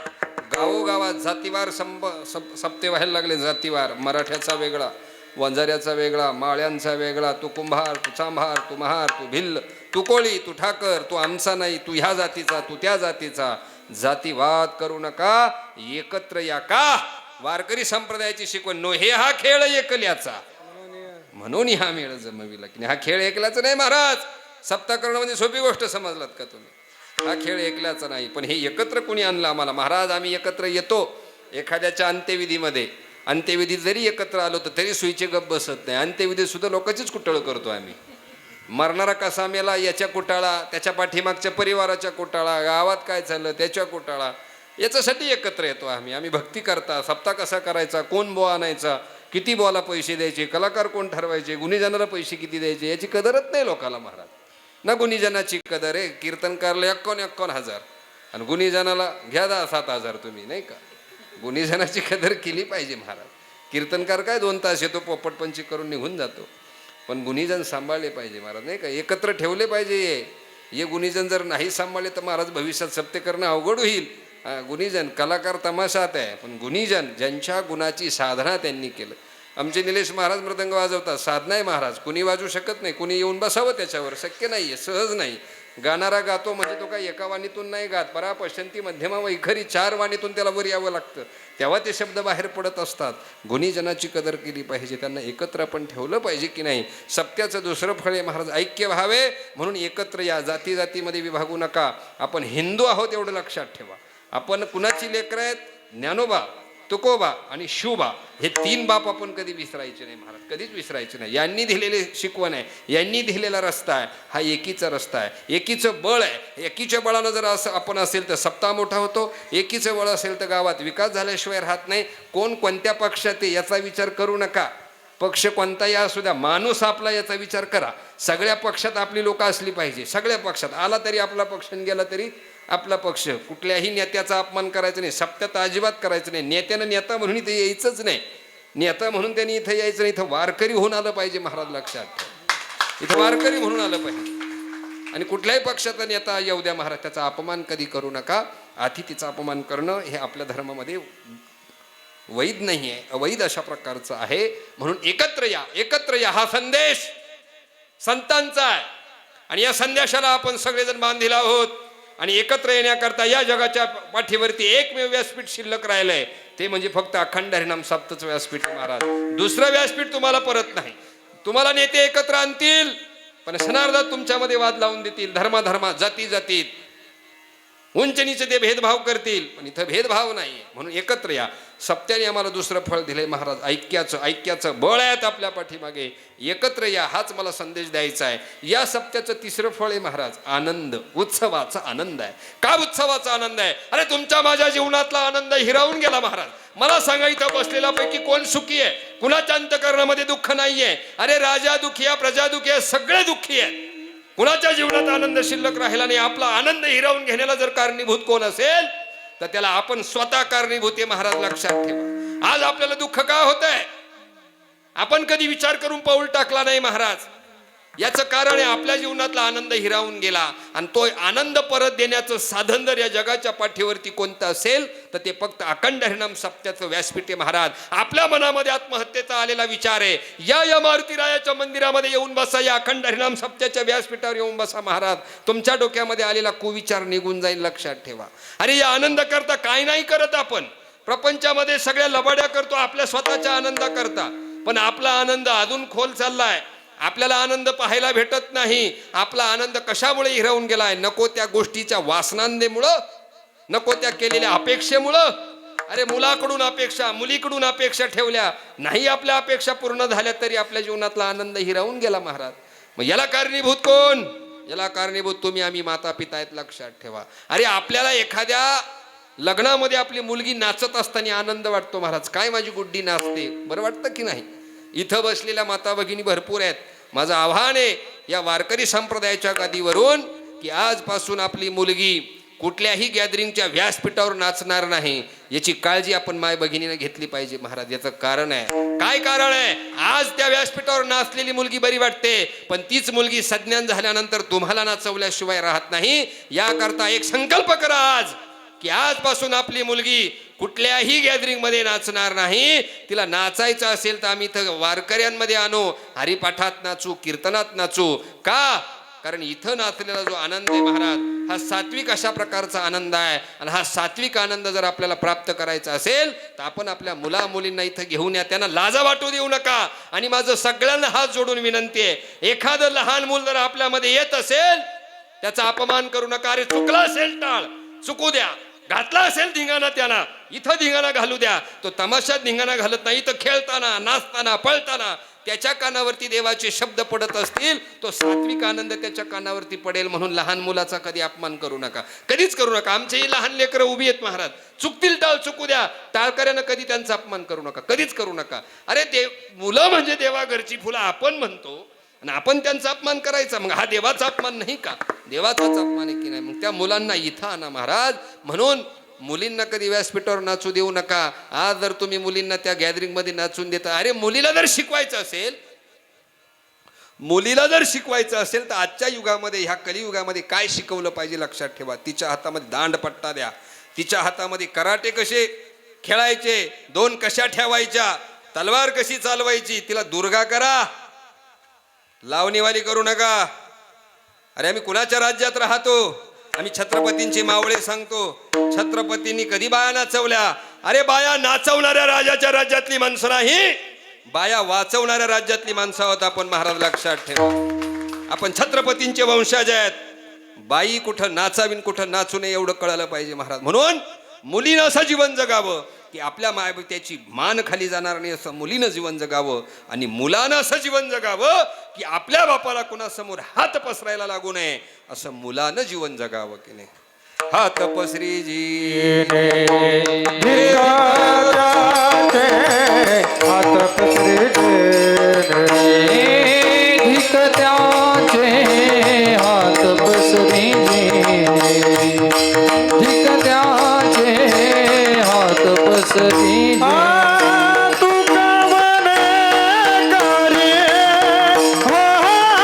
गावोगावात जातीवार सप्ते व्हायला लागले. जातीवार मराठ्याचा वेगळा, वंजाऱ्याचा वेगळा, माळ्यांचा वेगळा. तू कुंभार, तू चांभार, तू महार, तू भिल्ल, तू कोळी, तू ठाकर, तू आमचा नाही, तू ह्या जातीचा, तू त्या जातीचा. जातीवाद करू नका. एकत्र या. का? वारकरी संप्रदायाची शिकवण नो हे हा खेळ एकल्याचा, म्हणून हा मेळ जमविला की नाही. हा खेळ एकल्याचा नाही महाराज. सप्ताह करणं म्हणजे सोपी गोष्ट समजलात का तुम्ही? हा खेळ एकल्याचा नाही. पण हे एकत्र कोणी आणलं आम्हाला? महाराज आम्ही एकत्र येतो एखाद्याच्या अंत्यविधीमध्ये. अंत्यविधीत जरी एकत्र आलो तर तरी सुईचे गप बसत नाही. अंत्यविधीत सुद्धा लोकांचीच कुटाळ करतो आम्ही. मरणारा कसा मेला याच्या कुटाळा, त्याच्या पाठीमागच्या परिवाराच्या कुटाळा, गावात काय चाललं त्याच्या कुटाळा, याच्यासाठी एकत्र येतो आम्ही. आम्ही भक्ती करता. सप्ताह कसा करायचा, कोण बोवा आणायचा, किती बोला पैसे द्यायचे, कलाकार कोण ठरवायचे, गुणीजनाला पैसे किती द्यायचे याची कदरच नाही लोकाला महाराज. ना गुणीजनाची कदर आहे. कीर्तनकारला 51,000 आणि गुणीजनाला घ्या 7,000 तुम्ही, नाही का? गुणीजनाची कदर केली पाहिजे महाराज. कीर्तनकार काय 2 तास येतो, पोपटपंची करून निघून जातो. पण गुणीजन सांभाळले पाहिजे महाराज, नाही का? एकत्र ठेवले पाहिजे. हे गुणीजन जर नाही सांभाळले तर महाराज भविष्यात सप्ते करणं अवघड होईल. गुणीजन कलाकार तमाशात आहे, पण गुणीजन ज्यांच्या गुणाची साधना त्यांनी केलं. आमचे निलेश महाराज मृदंग वाजवतात, साधना आहे महाराज, कुणी वाजवू शकत नाही, कुणी येऊन बसावं त्याच्यावर, शक्य नाही आहे, सहज नाही. गाणारा गातो म्हणजे तो काही एका वाणीतून नाही गात, परा पश्चंती मध्यमा वैखरी 4 वाणीतून त्याला वर यावं लागतं, तेव्हा ते शब्द बाहेर पडत असतात. गुणीजनाची कदर केली पाहिजे, त्यांना एकत्र आपण ठेवलं पाहिजे की नाही. सत्याचं दुसरं फळ आहे महाराज, ऐक्य व्हावे म्हणून एकत्र या, जाती जातीमध्ये विभागू नका. आपण हिंदू आहोत एवढं लक्षात ठेवा. आपण कुणाची लेकरं आहेत? ज्ञानोबा, तुकोबा आणि शिवबा, हे 3 बाप आपण कधी विसरायचे नाही महाराज, कधीच विसरायचे नाही. यांनी दिलेले शिकवण आहे, यांनी दिलेला रस्ता आहे, हा एकीचा रस्ता आहे, एकीचं बळ आहे. एकीच्या बळानं जर असं आपण असेल तर सप्ताह मोठा होतो, एकीचं बळ असेल तर गावात विकास झाल्याशिवाय राहत नाही. कोण कोणत्या पक्षात आहे याचा विचार करू नका, पक्ष कोणताही असू द्या, माणूस आपला याचा विचार करा. सगळ्या पक्षात आपली लोक असली पाहिजे, सगळ्या पक्षात आला तरी आपला पक्ष, गेला तरी आपला पक्ष. कुठल्याही नेत्याचा अपमान करायचा नाही, सप्त्यात अजिबात करायचं नाही. नेत्यानं नेता म्हणून इथे यायचंच नाही, नेता म्हणून त्यांनी इथं यायचं नाही. इथं वारकरी होऊन आलं पाहिजे महाराज, लक्षात, इथं वारकरी म्हणून आलं पाहिजे. आणि कुठल्याही पक्षाचा नेता येऊ द्या महाराज, त्याचा अपमान कधी करू नका. अतिथीचा अपमान करणं हे आपल्या धर्मामध्ये वैध नाही आहे, अवैध अशा प्रकारचं आहे. म्हणून एकत्र या, एकत्र या हा संदेश संतांचा आहे. आणि या संदेशाला आपण सगळेजण बांधील आहोत. आणि एकत्र येण्याकरता या जगाच्या पाठीवरती एकमेव व्यासपीठ शिल्लक राहिलंय, ते म्हणजे फक्त अखंड हरिनाम सप्ताचं व्यासपीठ महाराज. दुसरं व्यासपीठ तुम्हाला परत नाही. तुम्हाला नेते एकत्र आणतील, पण क्षणार्धात तुमच्यामध्ये वाद लावून देतील, धर्माधर्मा जाती जातीत उंच नीच ते भेदभाव करतील, पण इथं भेदभाव नाही. म्हणून एकत्र या. सप्त्याने आम्हाला दुसरं फळ दिलंय महाराज, ऐक्याचं. ऐक्याचं बळ आहे आपल्या पाठीमागे, एकत्र या हाच मला संदेश द्यायचा आहे. या सप्त्याचं तिसरं फळ आहे महाराज, आनंद, उत्सवाचा आनंद आहे. का उत्सवाचा आनंद आहे? अरे तुमच्या माझ्या जीवनातला आनंद हिरावून गेला महाराज. मला सांगा, इथं बसलेल्यापैकी कोण सुखी आहे? कुणाच्या अंतःकरणामध्ये दुःख नाहीये? अरे राजा दुखी आहे, प्रजा दुखी आहे, सगळे दुःखी आहेत. कुणाच्या जीवनात आनंद शिल्लक राहिला नाही. आपला आनंद हिरावून घेण्याला जर कारणीभूत कोण असेल तर त्याला आपण स्वतः कारणीभूत आहे महाराज, लक्षात ठेवा. आज आपल्याला दुःख का होत आहे? आपण कधी विचार करून पाऊल टाकला नाही महाराज. याचं कारण आहे आपल्या जीवनातला आनंद हिरावून गेला. आणि तो आनंद परत देण्याचं साधन जर या जगाच्या पाठीवरती कोणतं असेल तर ते फक्त अखंड हरिनाम सप्त्याचं व्यासपीठ आहे महाराज. आपल्या मनामध्ये आत्महत्येचा आलेला विचार आहे, या मारुतीरायाच्या मंदिरामध्ये येऊन बसा, या अखंड हरिनाम सप्त्याच्या व्यासपीठावर येऊन बसा महाराज. तुमच्या डोक्यामध्ये आलेला कुविचार निघून जाईल, लक्षात ठेवा. अरे या आनंद करता काय नाही करत आपण. प्रपंचामध्ये सगळ्या लबाड्या करतो आपल्या स्वतःच्या आनंदा करता, पण आपला आनंद अजून खोल चाललाय. आपल्याला आनंद पाहायला भेटत नाही. आपला आनंद कशामुळे हिरावून गेलाय? नको त्या गोष्टीच्या वासनांमुळं, नको त्या केलेल्या अपेक्षेमुळं. अरे मुलाकडून अपेक्षा, मुलीकडून अपेक्षा ठेवल्या, नाही आपल्या अपेक्षा पूर्ण झाल्या तरी आपल्या जीवनातला आनंद हिरावून गेला महाराज. मग याला कारणीभूत कोण? याला कारणीभूत तुम्ही आम्ही माता पिता आहेत, लक्षात ठेवा. अरे आपल्याला एखाद्या लग्नामध्ये आपली मुलगी नाचत असताना आनंद वाटतो महाराज. काय माझी गुड्डी नाचते, बरं वाटतं की नाही? इथं बसलेल्या माता भगिनी भरपूर आहेत. माझं आव्हान आहे या वारकरी संप्रदायाच्या गादीवरून की आजपासून आपली मुलगी कुठल्याही गॅदरिंगच्या व्यासपीठावर नाचणार नाही, याची काळजी आपण माय भगिनीने घेतली पाहिजे महाराज. याचं कारण आहे, काय कारण आहे? आज त्या व्यासपीठावर नाचलेली मुलगी बरी वाटते, पण तीच मुलगी सज्ञान झाल्यानंतर तुम्हाला नाचवल्याशिवाय राहत नाही. याकरता एक संकल्प करा आज की आजपासून आपली मुलगी कुठल्याही गॅदरिंग मध्ये नाचणार नाही. तिला नाचायचं असेल तर आम्ही इथं वारकऱ्यांमध्ये आणू, हरिपाठात नाचू, कीर्तनात नाचू. का? कारण इथं नाचलेला जो आनंद आहे महाराज, हा सात्विक अशा प्रकारचा आनंद आहे. आणि हा सात्विक आनंद जर आपल्याला प्राप्त करायचा असेल तर आपण आपल्या मुला मुलींना इथं घेऊन या, त्यांना लाजा वाटू देऊ नका. आणि माझं सगळ्यांना हात जोडून विनंती आहे, एखादं लहान मूल जर आपल्यामध्ये येत असेल त्याचा अपमान करू नका. अरे चुकला असेल टाळ, चुकू द्या. घातला असेल धिंगाणा, त्याला इथं धिंगाणा घालू द्या. तो तमाशात धिंगाणा घालत नाही, तर खेळताना, नाचताना, पळताना त्याच्या कानावरती देवाचे शब्द पडत असतील, तो सात्विक आनंद त्याच्या कानावरती पडेल. म्हणून लहान मुलाचा कधी अपमान करू नका, कधीच करू नका. आमचेही लहान लेकरं उभी आहेत महाराज, चुकतील टाळ चुकू द्या. टाळकऱ्यानं कधी त्यांचा अपमान करू नका, कधीच करू नका. अरे मुलं म्हणजे देवाघरची फुलं आपण म्हणतो आणि आपण त्यांचा अपमान करायचा, मग हा देवाचा अपमान नाही का? देवाचाच अपमान आहे की नाही? मग त्या मुलांना इथं आणा महाराज. म्हणून मुलींना कधी व्यासपीठावर नाचू देऊ नका. आज जर तुम्ही मुलींना त्या गॅदरिंग मध्ये नाचून देता, अरे मुलीला जर शिकवायचं असेल तर आजच्या युगामध्ये, ह्या कलियुगामध्ये काय शिकवलं पाहिजे लक्षात ठेवा. तिच्या हातामध्ये दांडपट्टा द्या, तिच्या हातामध्ये कराटे कसे खेळायचे, 2 कशा ठेवायच्या, तलवार कशी चालवायची तिला दुर्गा करा, लावणीवाली करू नका. अरे आम्ही कुणाच्या राज्यात राहतो? आम्ही छत्रपतींची मावळे सांगतो. छत्रपतींनी कधी बाया नाचवल्या? अरे बाया नाचवणाऱ्या राजाच्या राज्यातली माणसं नाही, बाया वाचवणाऱ्या राज्यातली माणसं आहोत आपण. महाराज लक्षात ठेवा, आपण छत्रपतींचे वंशज आहेत. बाई कुठं नाचावीन कुठं नाचू नये एवढं कळालं पाहिजे महाराज. म्हणून मुलीनं असं जीवन जगावं की आपल्या मायबापाची मान खाली जाणार नाही, असं मुलीनं जीवन जगावं. आणि मुलानं असं जीवन जगावं की आपल्या बापाला कुणासमोर हात पसरायला लागू नये, असं मुलानं जीवन जगावं की नाही. हात पसरी जी हात धिक त्याचे हात पसरी धिक त्याचे हात पसरी तू कावने करे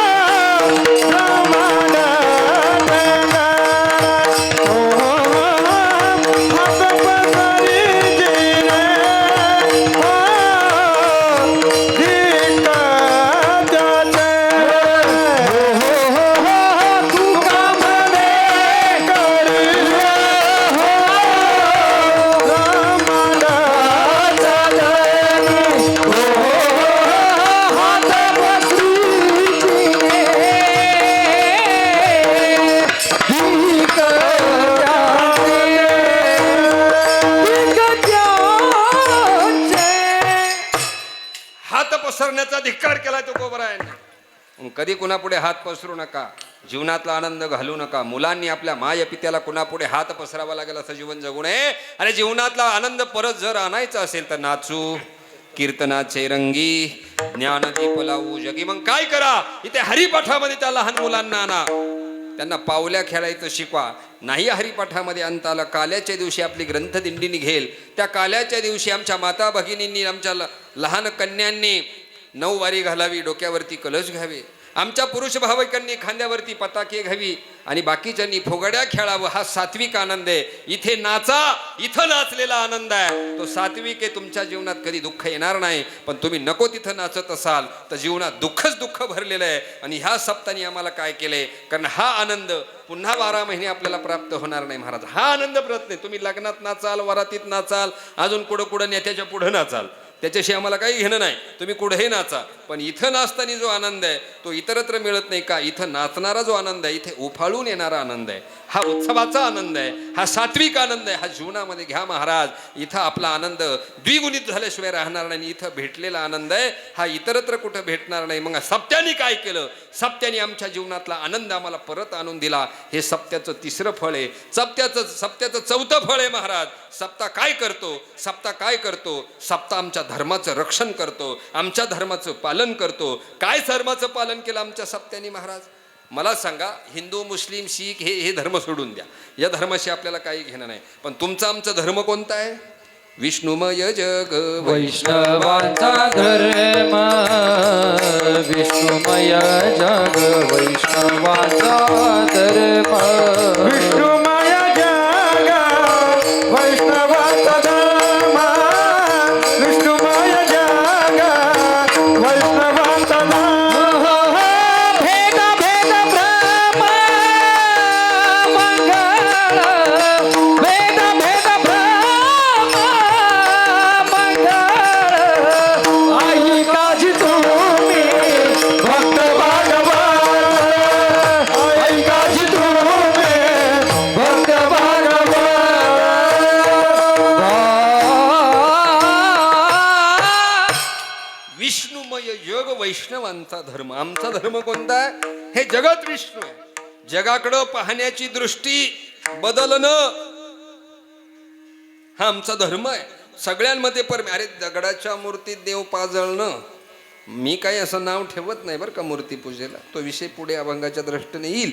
हो प्रमाण देगा हात पसरी जिने हो धिक त्याचे तू कावने करे हात पसरण्याचा धिक्कार केलाय तुकोबरायांनी. कधी कुणापुढे हात पसरू नका, जीवनातला आनंद घालू नका. मुलांनी आपल्या माय पित्याला कुणापुढे हात पसरावा लागेल असं जीवन जगू नये. आणि जीवनातला आनंद परत जर आणायचा असेल तर नाचू, कीर्तनाचे रंगी, ज्ञानदीप लावू जगी. मग काय करा? इथे हरिपाठामध्ये त्या लहान मुलांना आणा, त्यांना पावल्या खेळायचं शिकवा. नाही हरिपाठामध्ये आणता आलं, काल्याच्या दिवशी आपली ग्रंथदिंडी निघेल. त्या काल्याच्या दिवशी आमच्या माता भगिनींनी, आमच्या लहान कन्यांनी नऊवारी घालावी, डोक्यावरती कलश घ्यावे. आमच्या पुरुष भाविकांनी खांद्यावरती पताके घ्यावी आणि बाकीच्यांनी फुगड्या खेळावं. हा सात्विक आनंद आहे. इथे नाचा, इथं नाचलेला आनंद आहे तो सात्विक आहे. तुमच्या जीवनात कधी दुःख येणार नाही. पण तुम्ही नको तिथं नाचत असाल तर जीवनात दुःखच दुःख भरलेलं आहे. आणि ह्या सप्तानी आम्हाला काय केलंय? कारण हा आनंद पुन्हा 12 महिने आपल्याला प्राप्त होणार नाही महाराज. हा आनंद प्रत नाही. तुम्ही लग्नात नाचाल, वरातीत नाचाल, अजून कुठं कुठं नेत्याच्या पुढं नाचाल, त्याच्याशी आम्हाला काही घेणं नाही. तुम्ही कुठेही नाचा, पण इथं नाचताना जो आनंद आहे तो इतरत्र मिळत नाही का? इथं नाचणारा जो आनंद आहे, इथे उफाळून येणारा आनंद आहे, हा उत्सवाचा आनंद आहे, हा सात्विक आनंद आहे. हा जीवनामध्ये घ्या महाराज. इथं आपला आनंद द्विगुणित झाल्याशिवाय राहणार नाही. इथं भेटलेला आनंद आहे हा इतरत्र कुठं भेटणार नाही. मग सप्त्याने काय केलं? सप्त्याने आमच्या जीवनातला आनंद आम्हाला परत आणून दिला. हे सप्त्याचं तिसरं फळ आहे. सप्त्याचं चौथं फळ आहे महाराज. सप्ताह काय करतो? सप्ताह काय करतो? सप्ताह आमच्या धर्माचं रक्षण करतो, आमच्या धर्माचं पालन करतो. काय धर्माचं पालन केलं आमच्या सप्त्याने महाराज? मला सांगा, हिंदू, मुस्लिम, शीख हे धर्म सोडून द्या, या धर्माशी आपल्याला काही घेणं नाही. पण तुमचा आमचा धर्म कोणता आहे? विष्णुमय जग वैष्णवांचा धर्म, विष्णुमय जग वैष्णवांचा धर्म, विष्णुमय जग वैष्णवाचा धर्म, विष्णुमय जग वैष्णवाचा धर्म. भेद भेद भ्रम मंगळ, भेद भेद भ्रम मंगळ, आई काजी तुम्ही भक्त भागवत, आई काजी तुम्ही भक्त भागवत. विष्णुमय योग वैष्णवांचा धर्म. आमचा धर्म कोणता आहे? हे जगत विष्णू आहे. जगाकडं पाहण्याची दृष्टी बदलणं हा आमचा धर्म आहे. सगळ्यांमध्ये अरे दगडाच्या मूर्तीत देव पाजळणं, मी काही असं नाव ठेवत नाही बरं का मूर्तीपूजेला, तो विषय पुढे अभंगाच्या दृष्टीने येईल.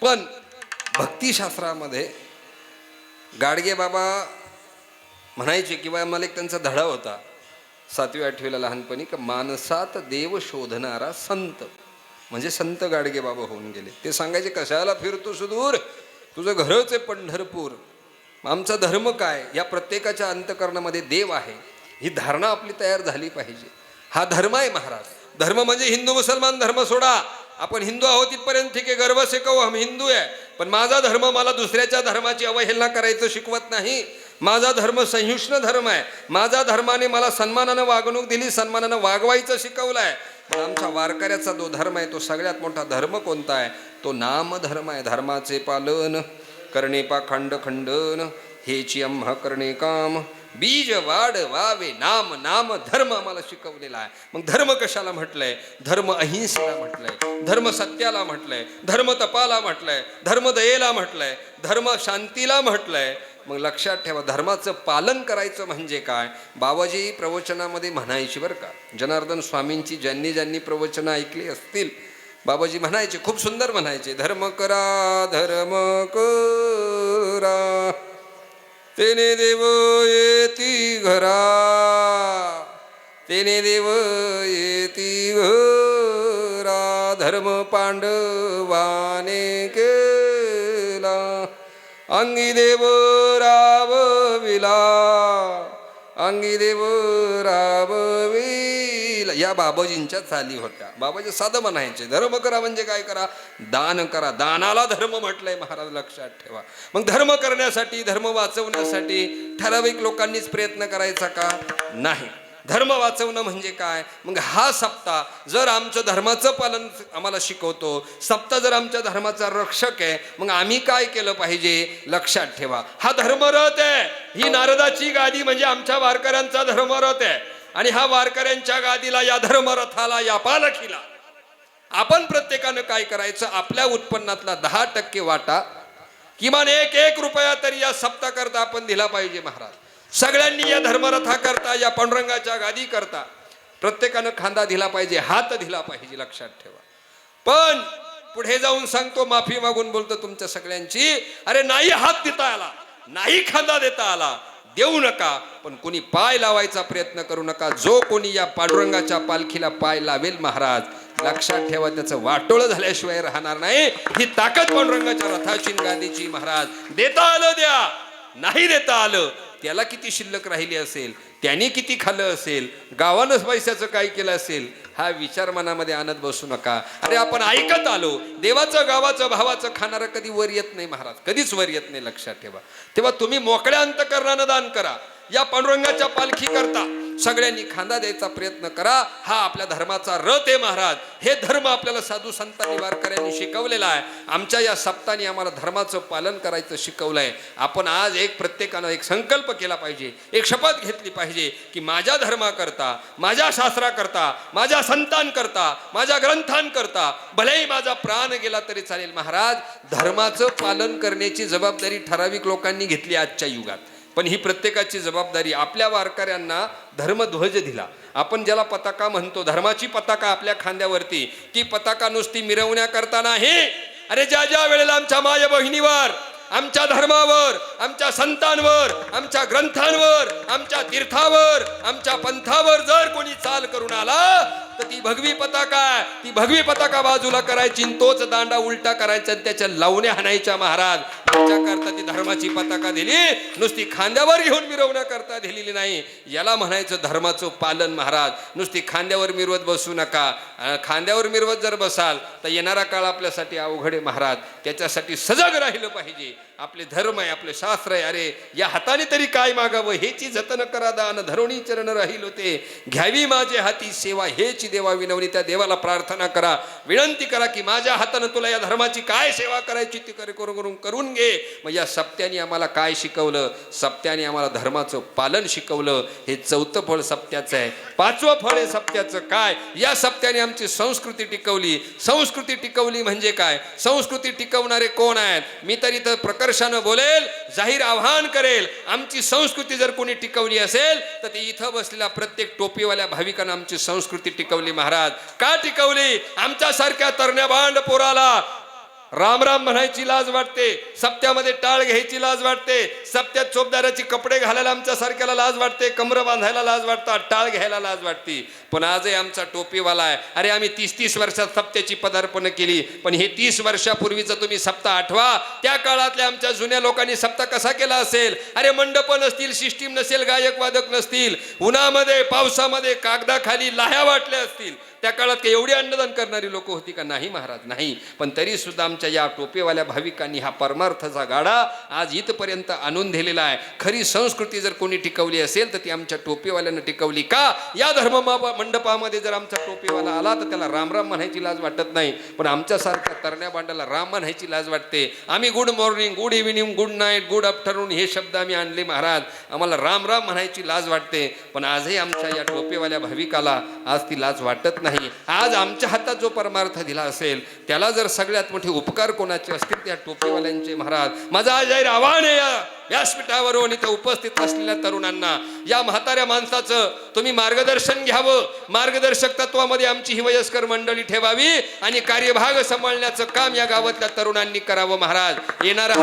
पण भक्तिशास्त्रामध्ये गाडगे बाबा म्हणायचे किंवा मला एक त्यांचा धडा होता 7वी 8वीला लहानपणी, का मानसात देव शोधणारा संत म्हणजे संत गाडगे बाबा होऊन गेले. ते सांगायचे, कशाला फिरतो सुदूर, तुझं घरच आहे पंढरपूर. आमचा धर्म काय? या प्रत्येकाच्या अंतकरणामध्ये देव आहे. ही धारणा आपली तयार झाली पाहिजे. हा धर्म आहे महाराज. धर्म म्हणजे हिंदू मुसलमान धर्म सोडा. आपण हिंदू आहोत तिथपर्यंत ठीक आहे, गर्व से कहो हम हिंदू आहे. पण माझा धर्म मला दुसऱ्याच्या धर्माची अवहेलना करायचं शिकवत नाही. माझा धर्म सहिष्णु धर्म आहे. माझा धर्माने मला सन्मानानं वागणूक दिली, सन्मानानं वागवायचं शिकवलं आहे. पण आमच्या वारकऱ्याचा जो धर्म आहे तो सगळ्यात मोठा धर्म कोणता आहे? तो नामधर्म आहे. धर्माचे पालन करणे पाखंड खंडन हेची आम्हा करणे काम बीज वाढ वावे नाम नाम धर्म आम्हाला शिकवलेला आहे. मग धर्म कशाला म्हटलंय? धर्म अहिंसेला म्हटलंय, धर्म सत्याला म्हटलंय, धर्म तपाला म्हटलंय, धर्म दयेला म्हटलंय, धर्म शांतीला म्हटलंय. मग लक्षात ठेवा, धर्माचं पालन करायचं म्हणजे काय? बाबाजी प्रवचनामध्ये म्हणायची बरं का, जनार्दन स्वामींची ज्यांनी ज्यांनी प्रवचनं ऐकली असतील, बाबाजी म्हणायचे, खूप सुंदर म्हणायचे, धर्म करा धर्म करा तेने देव येती घरा, तेने देव येती घरा, धर्म पांडवाने केला, अंगी देव राबविला, अंगी देव राबविला. या बाबाजींच्या चाली होत्या. बाबाजी साधं म्हणायचे, धर्म करा म्हणजे काय करा? दान करा. दानाला धर्म म्हटलंय महाराज, लक्षात ठेवा. मग धर्म करण्यासाठी, धर्म वाचवण्यासाठी ठराविक लोकांनीच प्रयत्न करायचा का? नाही. धर्म वाचवणं म्हणजे काय? मग हा सप्ताह जर आमचं धर्माचं पालन आम्हाला शिकवतो, सप्ताह जर आमच्या धर्माचा रक्षक आहे, मग आम्ही काय केलं पाहिजे? लक्षात ठेवा, हा धर्मरथ आहे. ही नारदाची गादी म्हणजे आमच्या वारकऱ्यांचा धर्मरथ आहे. आणि हा वारकऱ्यांच्या गादीला, या धर्मरथाला, या पालखीला आपण प्रत्येकानं काय करायचं? आपल्या उत्पन्नातला 10% वाटा, किमान 1 रुपया तरी या सप्ताह करता आपण दिला पाहिजे महाराज. सगळ्यांनी या धर्मरथा करता, या पांडुरंगाच्या गादी करता प्रत्येकानं खांदा दिला पाहिजे, हात दिला पाहिजे. लक्षात ठेवा. पण पुढे जाऊन सांगतो, माफी मागून बोलतो तुमच्या सगळ्यांची, अरे नाही हात देता आला, नाही खांदा देता आला, देऊ नका. पण कोणी पाय लावायचा प्रयत्न करू नका. जो कोणी या पांडुरंगाच्या पालखीला पाय लावेल महाराज, लक्षात ठेवा, त्याचं वाटोळं झाल्याशिवाय राहणार नाही. ही ताकद पांडुरंगाच्या रथाची गादीची महाराज. देता आलं द्या, नाही देता आलं त्याला किती शिल्लक राहिली असेल, त्याने किती खाल्लं असेल, गावानं पैशाचं काय केलं असेल, हा विचार मनामध्ये आणत बसू नका. अरे आपण ऐकत आलो, देवाचं गावाचं भावाचं खाणारं कधी वर येत नाही महाराज, कधीच वर येत नाही. लक्षात ठेवा. तेव्हा तुम्ही मोकळ्या अंतकरणानं दान करा. या पांडुरंगाच्या पालखी करता सगळ्यांनी खांदा द्यायचा प्रयत्न करा. हा आपल्या धर्माचा रथ आहे महाराज. हे धर्म आपल्याला साधू संतांनी वारकऱ्यांनी शिकवलेला आहे. आमच्या या सप्ताहाने आम्हाला धर्माचं पालन करायचं शिकवलंय. आपण आज प्रत्येकानं एक संकल्प केला पाहिजे, एक शपथ घेतली पाहिजे की माझ्या धर्माकरता, माझ्या शास्त्राकरता, माझ्या संतांकरता, माझ्या ग्रंथांकरता भलेही माझा प्राण गेला तरी चालेल महाराज. धर्माचं पालन करण्याची जबाबदारी ठराविक लोकांनी घेतली आजच्या युगात. पण ही प्रत्येकाची जबाबदारी. आपल्या वारकऱ्यांना धर्मध्वज दिला. आपण ज्याला पताका म्हणतो, धर्माची पताका आपल्या खांद्यावरती, ती पताका नुसती मिरवण्याकरता नाही. अरे ज्या ज्या वेळेला आमच्या माय बहिणीवर, आमच्या धर्मावर, आमच्या संतांवर, आमच्या ग्रंथांवर, आमच्या तीर्थावर, आमच्या पंथावर जर कोणी चाल करून आला तर ती भगवी पताका बाजूला करायची, तोच दांडा उलटा करायचा, त्याच्या लावण्या हाणायच्या महाराज. त्याच्याकरता ती धर्माची पताका दिली, नुसती खांद्यावर घेऊन मिरवण्याकरता दिलेली नाही. याला म्हणायचं धर्माचं पालन महाराज. नुसती खांद्यावर मिरवत बसू नका. खांद्यावर मिरवत जर बसाल तर येणारा काळ आपल्यासाठी अवघड आहे महाराज. त्याच्यासाठी सजग राहिलं पाहिजे. आपले धर्म आहे, आपले शास्त्र आहे. अरे या हाताने तरी काय मागावं, हेची जतन करा दान, धरोणी चरण राहील होते, घ्यावी माझे हाती सेवा, हेची देवा विनवणी. त्या देवाला प्रार्थना करा, विनंती करा की माझ्या हातानं तुला या धर्माची काय सेवा करायची ती करून घे. मग या सप्त्याने आम्हाला काय शिकवलं? सप्त्याने आम्हाला धर्माचं पालन शिकवलं. हे 4थं फळ सप्त्याचं आहे. 5वं फळ आहे सप्त्याचं काय? या सप्त्याने आमची संस्कृती टिकवली. संस्कृती टिकवली म्हणजे काय? संस्कृती टिकवणारे कोण आहेत? मी तर इथं प्रकर्षानं बोलेल, जाहीर आव्हान करेल, आमची संस्कृती जर कोणी टिकवली असेल तर ती इथं बसलेल्या प्रत्येक टोपीवाल्या भाविकांना आमची संस्कृती टिकवली महाराज. का टिकवली? आमच्यासारख्या तरण्या बांड पोराला राम राम म्हणायची लाज वाटते, सप्त्यामध्ये टाळ घ्यायची लाज वाटते, सप्त्यात चोपदाराची कपडे घालायला आमच्या सारख्याला लाज वाटते, कमर बांधायला लाज वाटतात, टाळ घ्यायला लाज वाटते. पण आजही आमचा टोपीवाला आहे. अरे आम्ही 30-30 वर्षात सप्त्याची पदार्पण केली, पण हे 30 वर्षापूर्वीचं तुम्ही सप्ताह आठवा. त्या काळातल्या आमच्या जुन्या लोकांनी सप्ताह कसा केला असेल? अरे मंडप नसतील, सिस्टीम नसेल, गायक वादक नसतील, उन्हामध्ये पावसामध्ये कागदाखाली लाह्या वाटल्या असतील. त्या काळात काही एवढी अन्नदान करणारी लोक होती का? नाही महाराज, नाही. पण तरी सुद्धा आमच्या या टोपेवाल्या भाविकांनी हा परमार्थाचा गाडा आज इथपर्यंत आणून दिलेला आहे. खरी संस्कृती जर कोणी टिकवली असेल तर ती आमच्या टोपेवाल्यानं टिकवली. का? या धर्म मंडपामध्ये जर आमचा टोपेवाला आला तर त्याला राम राम म्हणायची लाज वाटत नाही, पण आमच्यासारख्या तरण्या बांडाला राम म्हणायची लाज वाटते. आम्ही good morning, good evening, good night, good afternoon हे शब्द आम्ही आणले महाराज. आम्हाला राम राम म्हणायची लाज वाटते, पण आजही आमच्या या टोपेवाल्या भाविकाला आज ती लाज वाटत नाही. आज आमच्या हातात जो परमार्थ दिला असेल त्याला जर सगळ्यात मोठे उपकार कोणाचे असतील त्या टोपीवाल्यांचे महाराज. माझा आज जाहीर आव्हान आहे या व्यासपीठावरून इथं उपस्थित असलेल्या तरुणांना, या म्हाताऱ्या माणसाचं तुम्ही मार्गदर्शन घ्यावं. मार्गदर्शक तत्वामध्ये आमची ही वयस्कर मंडळी ठेवावी आणि कार्यभाग सांभाळण्याचं काम या गावातल्या तरुणांनी करावं महाराज. येणारा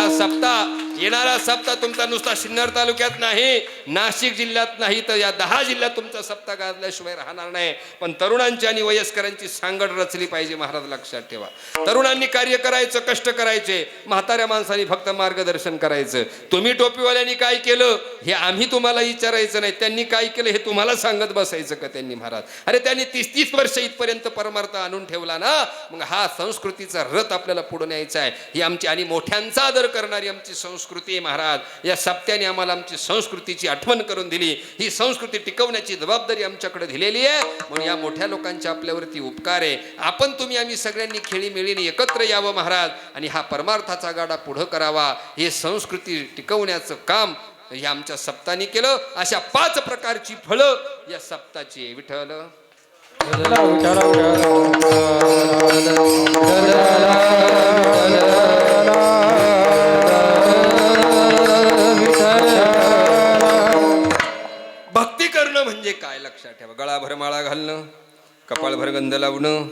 सप्ताह तुमचा नुसता सिन्नर तालुक्यात नाही, नाशिक जिल्ह्यात नाही तर या 10 जिल्ह्यात तुमचा सप्ताह गाजल्याशिवाय राहणार नाही. पण तरुणांची आणि वयस्करांची सांगड रचली पाहिजे महाराज, लक्षात ठेवा. तरुणांनी कार्य करायचं, कष्ट करायचे, म्हाताऱ्या माणसांनी फक्त मार्गदर्शन करायचं. तुम्ही टोपीवाल्यांनी काय केलं हे आम्ही तुम्हाला विचारायचं नाही, त्यांनी काय केलं हे तुम्हाला सांगत बसायचं का त्यांनी महाराज? अरे त्यांनी 30-30 वर्ष इथपर्यंत परमार्थ आणून ठेवला ना, मग हा संस्कृतीचा रथ आपल्याला पुढे न्यायचा आहे. ही आमची आणि मोठ्यांचा आदर करणारी आमची संस्कृती आहे महाराज. या सप्त्याने आम्हाला आमची संस्कृतीची आठवण करून दिली. ही संस्कृती टिकवण्याची जबाबदारी आमच्याकडे दिलेली आहे, म्हणून या मोठ्या लोकांच्या आपल्यावरती उपकार आहे. आपण तुम्ही आम्ही सगळ्यांनी खेळीमेळीने एकत्र यावं महाराज आणि हा परमार्थाचा गाडा पुढं करावा. हे संस्कृती टिकवण्याचं काम या आमच्या सप्ताहाने केलं. अशा 5 प्रकारची फळं या सप्ताहाची. विठ्ठल भक्ती करणं म्हणजे काय लक्षात ठेवा. गळाभर माळा घालणं, कपाळभर गंध लावणं,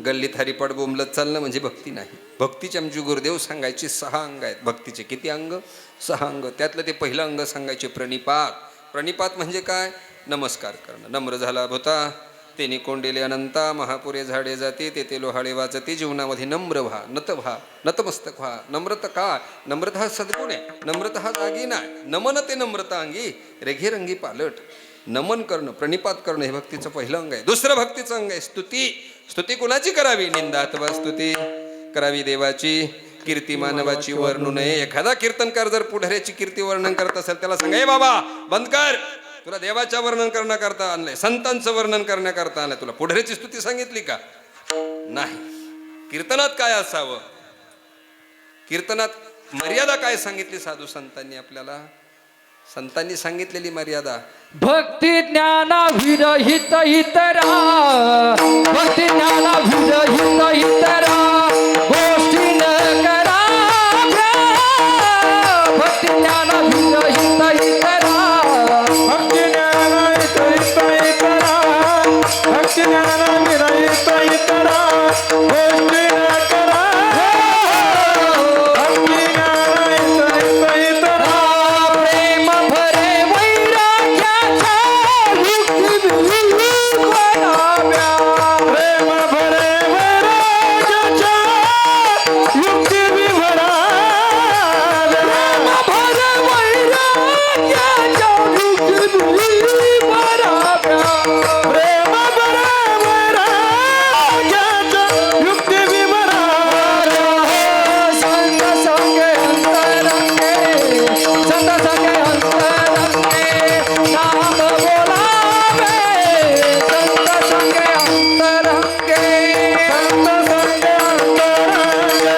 गल्लीत हरिपाठ बोंबलत चालणं म्हणजे भक्ती नाही. भक्तीचे आमचे गुरुदेव सांगायचे 6 अंग आहेत. भक्तीचे किती अंग? 6 अंग. त्यातलं ते पहिलं अंग सांगायचे प्रणिपात. प्रणिपात म्हणजे काय? नमस्कार करणं. नम्र झाला भूता तेने कोंडेले अनंता, महापुरे झाडे जाते ते लोहाळे वाचते. जीवनामध्ये नम्र व्हा, नत व्हा, नतमस्तक व्हा. नम्रता काय? नम्रता हा सद्गुण आहे. नम्रता हा दागिना आहे. नमन ते नम्रता अंगी, रेघे रंगी पालट. नमन करणं, प्रणिपात करणं हे भक्तीचं पहिलं अंग आहे. दुसरं भक्तीचं अंग आहे स्तुती. स्तुती कुणाची करावी? निंदात्वा स्तुती करावी देवाची, कीर्ती मानवाची वर्णू नये. एखादा कीर्तनकार जर पुढाऱ्याची कीर्ती वर्णन करत असेल त्याला सांगा, ए बाबा बंद कर, तुला देवाच्या वर्णन करण्याकरता आणलंय, संतांचं वर्णन करण्याकरता आणलंय. तुला पुढाऱ्याची स्तुती सांगितली का? नाही. कीर्तनात काय असावं? कीर्तनात मर्यादा काय सांगितली साधू संतांनी आपल्याला? संतांनी सांगितलेली मर्यादा, भक्ती ज्ञाना विरहित इतरा, भक्ती ज्ञाना विरहित इतरा गोष्टी न कराव्या. भक्ती ज्ञाना विरहित इतरा, भक्ती ज्ञाना विरहित इतरा, भक्ती ज्ञाना विरहित इतरा गोष्टी न करा. भक्ती ज्ञाना विरहित इतरा प्रेम भरे वैराग्याच्या युक्ती कराव्या. प्रेम भरे वैराग्याच्या युक्ती विभराव्या. प्रेम भरे वैराग्याच्या युक्ती कराव्या. प्रेम भरे वैराग्याच्या युक्ती विभराव्या. संत संगे अंतरंगे, संत संगे अंतरंगे नाम बोलावे. संत संगे अंतरंगे, संत संगे अंतरंगे,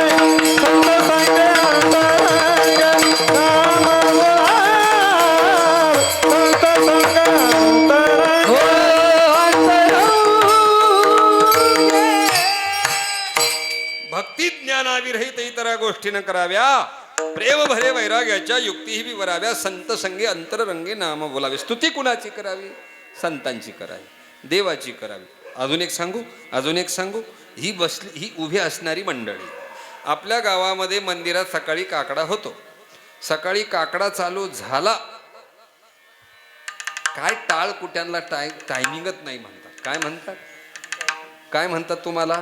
संत संगे अंतरंगे नाम बोलावे. संत संगे अंतरंगे. हो अंतरंगे. भक्ती ज्ञानाविरहित इतर गोष्टी न कराव्या. प्रेम भरे वैराग्याच्या युक्तीही विवराव्या. संत संगे अंतररंगे नाम बोलावे. स्तुती कुणाची करावी? संतांची करावी, देवाची करावी. अजून एक सांगू, ही उभी असणारी मंडळी, आपल्या गावामध्ये मंदिरात सकाळी काकडा होतो. सकाळी काकडा चालू झाला काय टाळकुट्यांना टायमिंगच नाही म्हणतात. काय म्हणतात? काय म्हणतात तुम्हाला?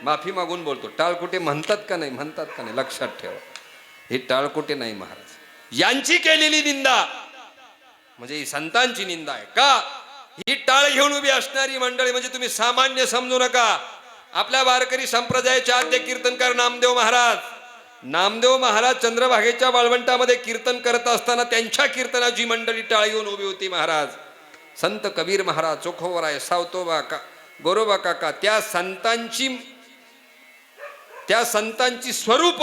माफी मागून बोलतो. टाळकुटे म्हणतात का नाही? म्हणतात का नाही? लक्षात ठेवा, हे टाळकुटे नाही महाराज. यांची केलेली निंदा म्हणजे ही संतांची निंदा आहे का? ही टाळ घेऊन उभी असणारी मंडळी म्हणजे तुम्ही सामान्य समजू नका. आपल्या वारकरी संप्रदायाचे आद्य कीर्तनकार नामदेव महाराज, नामदेव महाराज चंद्रभागेच्या वाळवंटामध्ये कीर्तन करत असताना त्यांच्या कीर्तनाची मंडळी टाळ घेऊन उभी होती महाराज. संत कबीर महाराज, चोखोबराय, सावतोबा, गोरोबा काका, त्या संतांची स्वरूप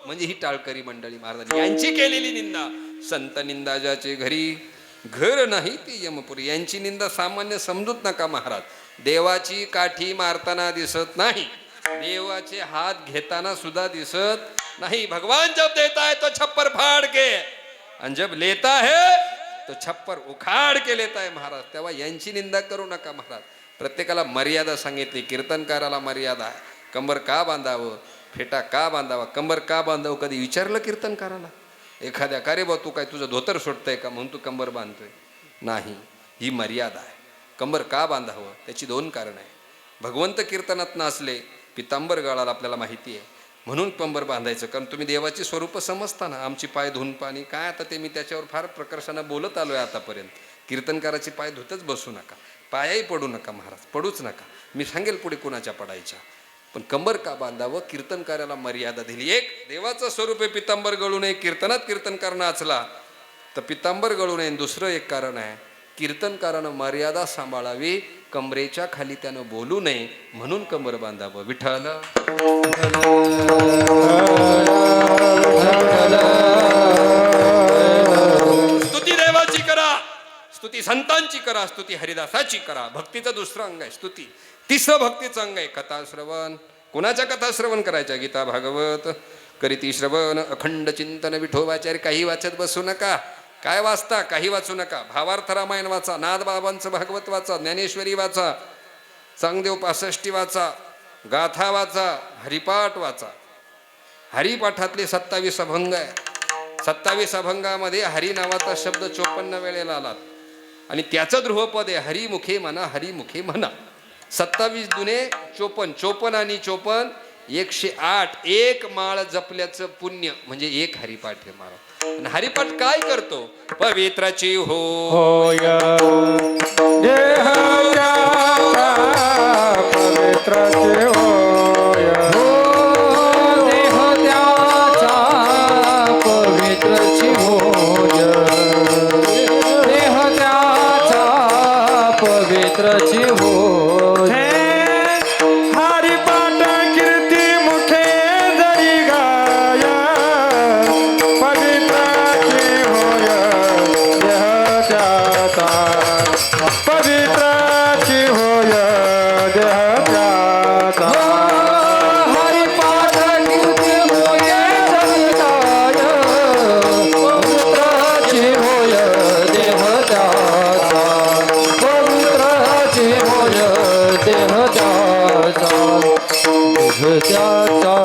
म्हणजे ही टाळकरी मंडळी महाराज. यांची केलेली निंदा. संत निंदा ज्याचे घरी घर नाही ती यमपुरी. यांची निंदा सामान्य समजूत नका महाराज. देवाची काठी मारताना दिसत नाही, देवाचे हात घेताना सुद्धा दिसत नहीं. भगवान जब देता है तो छप्पर फाड़ के, और जब लेता है तो छप्पर उखाड़ के लेता है महाराज. तेव्हा यांची निंदा करू नका महाराज. प्रत्येकाला मर्यादा सांगितली. कीर्तनकाराला मर्यादा आहे. कंबर का बांधावं, फेटा का बांधावा, कंबर का बांधावं कधी विचारलं कीर्तनकाराला? एखाद्या का रे बा तू काय तुझं धोतर सुटतंय का म्हणून तू कंबर बांधतोय? नाही, ही मर्यादा आहे. कंबर का बांधावं त्याची दोन कारण आहे. भगवंत कीर्तनात नसले, पितांबर गळाला आपल्याला माहिती आहे, म्हणून कंबर बांधायचं. कारण तुम्ही देवाची स्वरूप समजता ना. आमची पाय धुवून पाणी काय, आता ते मी त्याच्यावर फार प्रकर्षानं बोलत आलोय आतापर्यंत. कीर्तनकाराची पाय धुतच बसू नका, पायही पडू नका महाराज, पडूच नका. मी सांगेल पुढे कुणाच्या पडायच्या. पण कंबर का बांधावं, कीर्तनकाराला मर्यादा दिली. एक देवाचं स्वरूप आहे पितांबर गळू नये. कीर्तनात कीर्तनकार नाचला तर पितांबर गळू नये. दुसरं एक कारण आहे, कीर्तनकारानं मर्यादा सांभाळावी, कमरेच्या खाली त्यानं बोलू नये म्हणून कंबर बांधावं. विठ्ठल स्तुती देवाची करा, स्तुती संतांची करा, स्तुती हरिदासाची करा. भक्तीचं दुसरं अंग आहे स्तुती. तिसरं भक्तीचं अंग आहे कथा श्रवण. कोणाच्या कथा श्रवण करायच्या? गीता भागवत करीती श्रवण, अखंड चिंतन विठोबाचार्य. काही वाचत बसू नका. काय वाचता? काही वाचू नका. भावार्थ रामायण वाचा, नादबाबांचं भागवत वाचा, ज्ञानेश्वरी वाचा, चांगदेव 65 वाचा, गाथा वाचा, हरिपाठ वाचा. हरिपाठातले 27 अभंग आहे. 27 अभंगामध्ये हरी नावाचा शब्द 54 वेळेला आला आणि त्याचं ध्रुवपद आहे हरिमुखे म्हणा, हरिमुखे म्हणा. 27 दुने 54, 54 आणि 54 108. एक माळ जपल्याचं पुण्य म्हणजे एक हरिपाठ आहे महाराज. आणि हरिपाठ काय करतो? पवित्राची होय देहाच्या पवित्राची होय देह त्याचा पवित्रची होय, देह त्याचा पवित्रची होय. हरिपाठ कीर्ती मुखे जरी गाय पवित्राची होय देह त्याचा, पवित्राची होय देह त्याचा. हरिपाठ कीर्ती होय जगताय, पवित्राची होय देह त्याचा, पवित्राची होय देह त्याचा, देह त्याचा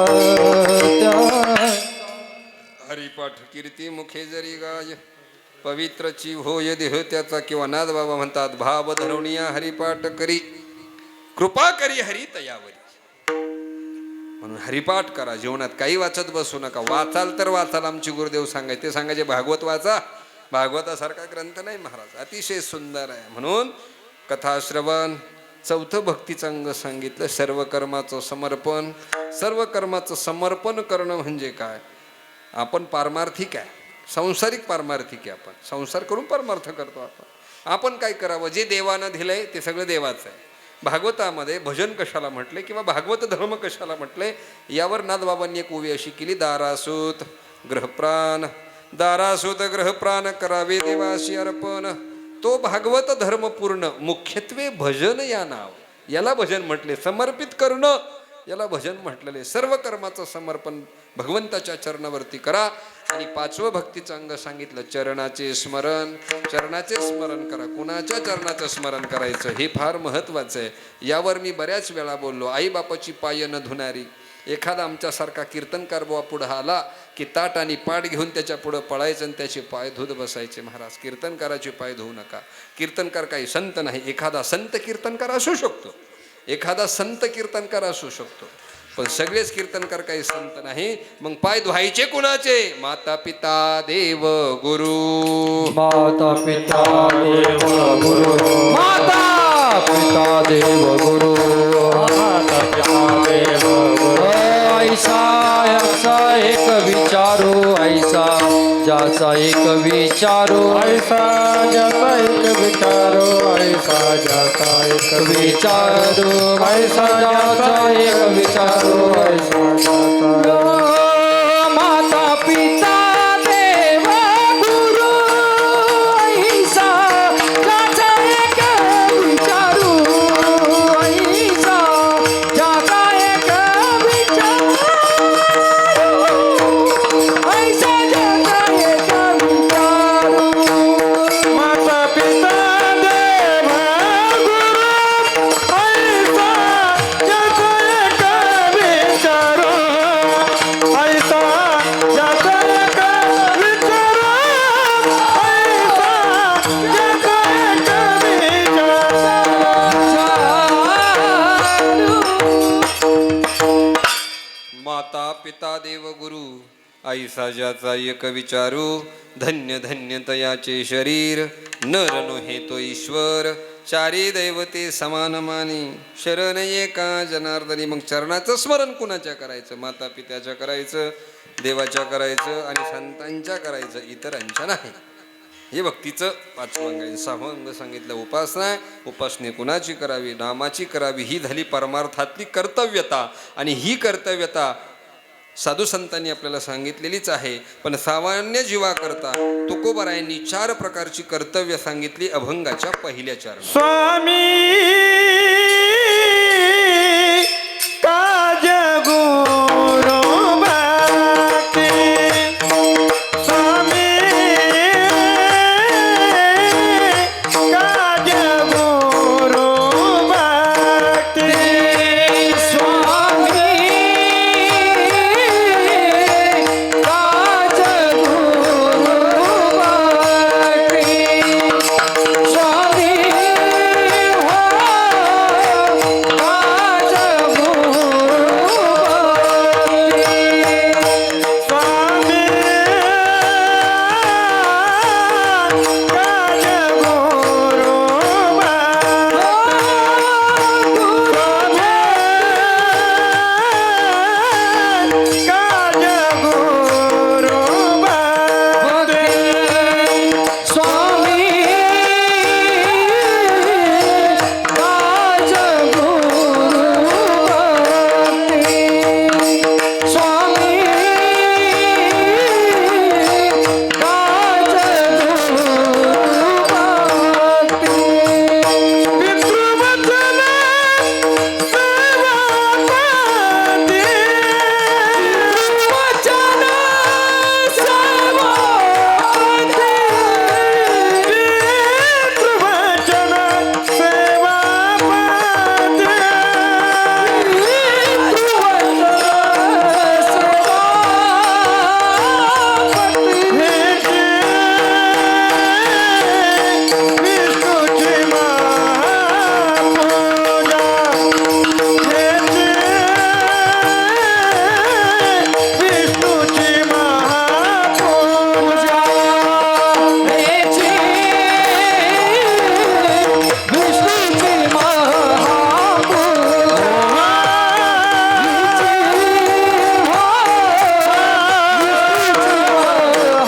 हरिपाठ कीर्ती मुखे जरी गाय पवित्रची होय देह त्याचा. किंवा नाद बाबा म्हणतात, भाव धरवणिया हरिपाठ करी, कृपा करी हरी तयावरी. म्हणून हरिपाठ करा. जीवनात काही वाचत बसू नका. वाचाल तर वाचाल. आमचे गुरुदेव सांगायचे ते सांगायचे भागवत वाचा. भागवतासारखा ग्रंथ नाही महाराज, अतिशय सुंदर आहे. म्हणून कथा श्रवण. चौथं भक्तीचं अंग सांगितलं, सर्व कर्माचं समर्पण. सर्व कर्माचं समर्पण करणं म्हणजे काय? आपण पारमार्थिक आहे, सांसारिक पारमार्थिक आहे. आपण संसार करून परमार्थ करतो. आपण काय करावं? जे देवानं दिलंय ते सगळं देवाचं आहे. भागवतामध्ये भजन कशाला म्हटले किंवा भागवत धर्म कशाला म्हटले यावर नाथबाबांनी एक ओवी अशी केली, दारासूत ग्रहप्राण, दारासूत ग्रहप्राण करावे देवाशी अर्पण. तो भागवत धर्म पूर्ण मुख्यत्वे भजन या नाव याला भजन म्हटले. समर्पित करणं याला भजन म्हटलेले. सर्व कर्माचं समर्पण भगवंताच्या चरणावरती करा. आणि पाचवं भक्तीचं अंग सांगितलं, चरणाचे स्मरण. चरणाचे स्मरण करा. कुणाच्या चरणाचं स्मरण करायचं हे फार महत्वाचं आहे. यावर मी बऱ्याच वेळा बोललो. आई बापाची पाय न धुणारी, एखादा आमच्यासारखा कीर्तनकार बुवा पुढं आला की ताट आणि पाट घेऊन त्याच्या पुढं पळायचं आणि त्याचे पाय धुत बसायचे. महाराज कीर्तनकाराचे पाय धुवू नका. कीर्तनकार काही संत नाही. एखादा संत कीर्तनकार असू शकतो, एखादा संत कीर्तनकार असू शकतो, पण सगळेच कीर्तनकार काही संत नाही. मग पाय धुवायचे कुणाचे? माता पिता देव गुरु. माता पिता देव गुरु. माता पिता देव गुरु. माता पिता देव गुरु. ऐसा ऐसा एक विचारू, ऐसा ज्याचा एक विचारू, ऐसा ज्याचा एक विचारो, ऐसा ज्याचा एक विचारू, ऐसा ज्याचा एक विचारू, ऐसा ज्याचा. माता पिता देव गुरु, ऐसा ज्याचा एक विचारू, ऐसा ज्याचा एक विचारू, ऐसा ज्याचा एक विचारू. माता पिता देव गुरु, ऐसा ज्याचा एक विचारो, ऐसा ज्याचा एक विचारो, ऐसा ज्याचा एक माता पिता देव गुरु, ऐसा ज्याचा एक विचारू. धन्य धन्य तयाचे शरीर, नर नोहे तो ईश्वर. चारी दैवते समान मानी, शरण एका जनार्दनी. मग चरणाचं स्मरण कुणाच्या करायचं? माता पित्याच्या करायचं, देवाच्या करायचं आणि संतांच्या करायचं, इतरांच्या नाही. हे भक्तीचं 5वं अंग आहे. 6वं अंग सांगितलं उपासना. उपासने कुणाची करावी? नामाची करावी. ही झाली परमार्थातली कर्तव्यता. आणि ही कर्तव्यता साधू संतांनी आपल्याला सांगितलेलीच आहे. पण सामान्य जीवाकरता तुकोबारायांनी 4 प्रकारची कर्तव्य सांगितली अभंगाच्या पहिल्या चरणात. स्वामी काज गुरु भक्ती, स्वामी काज गुरु भक्ती, स्वामी काज गुरु भक्ती. स्वामी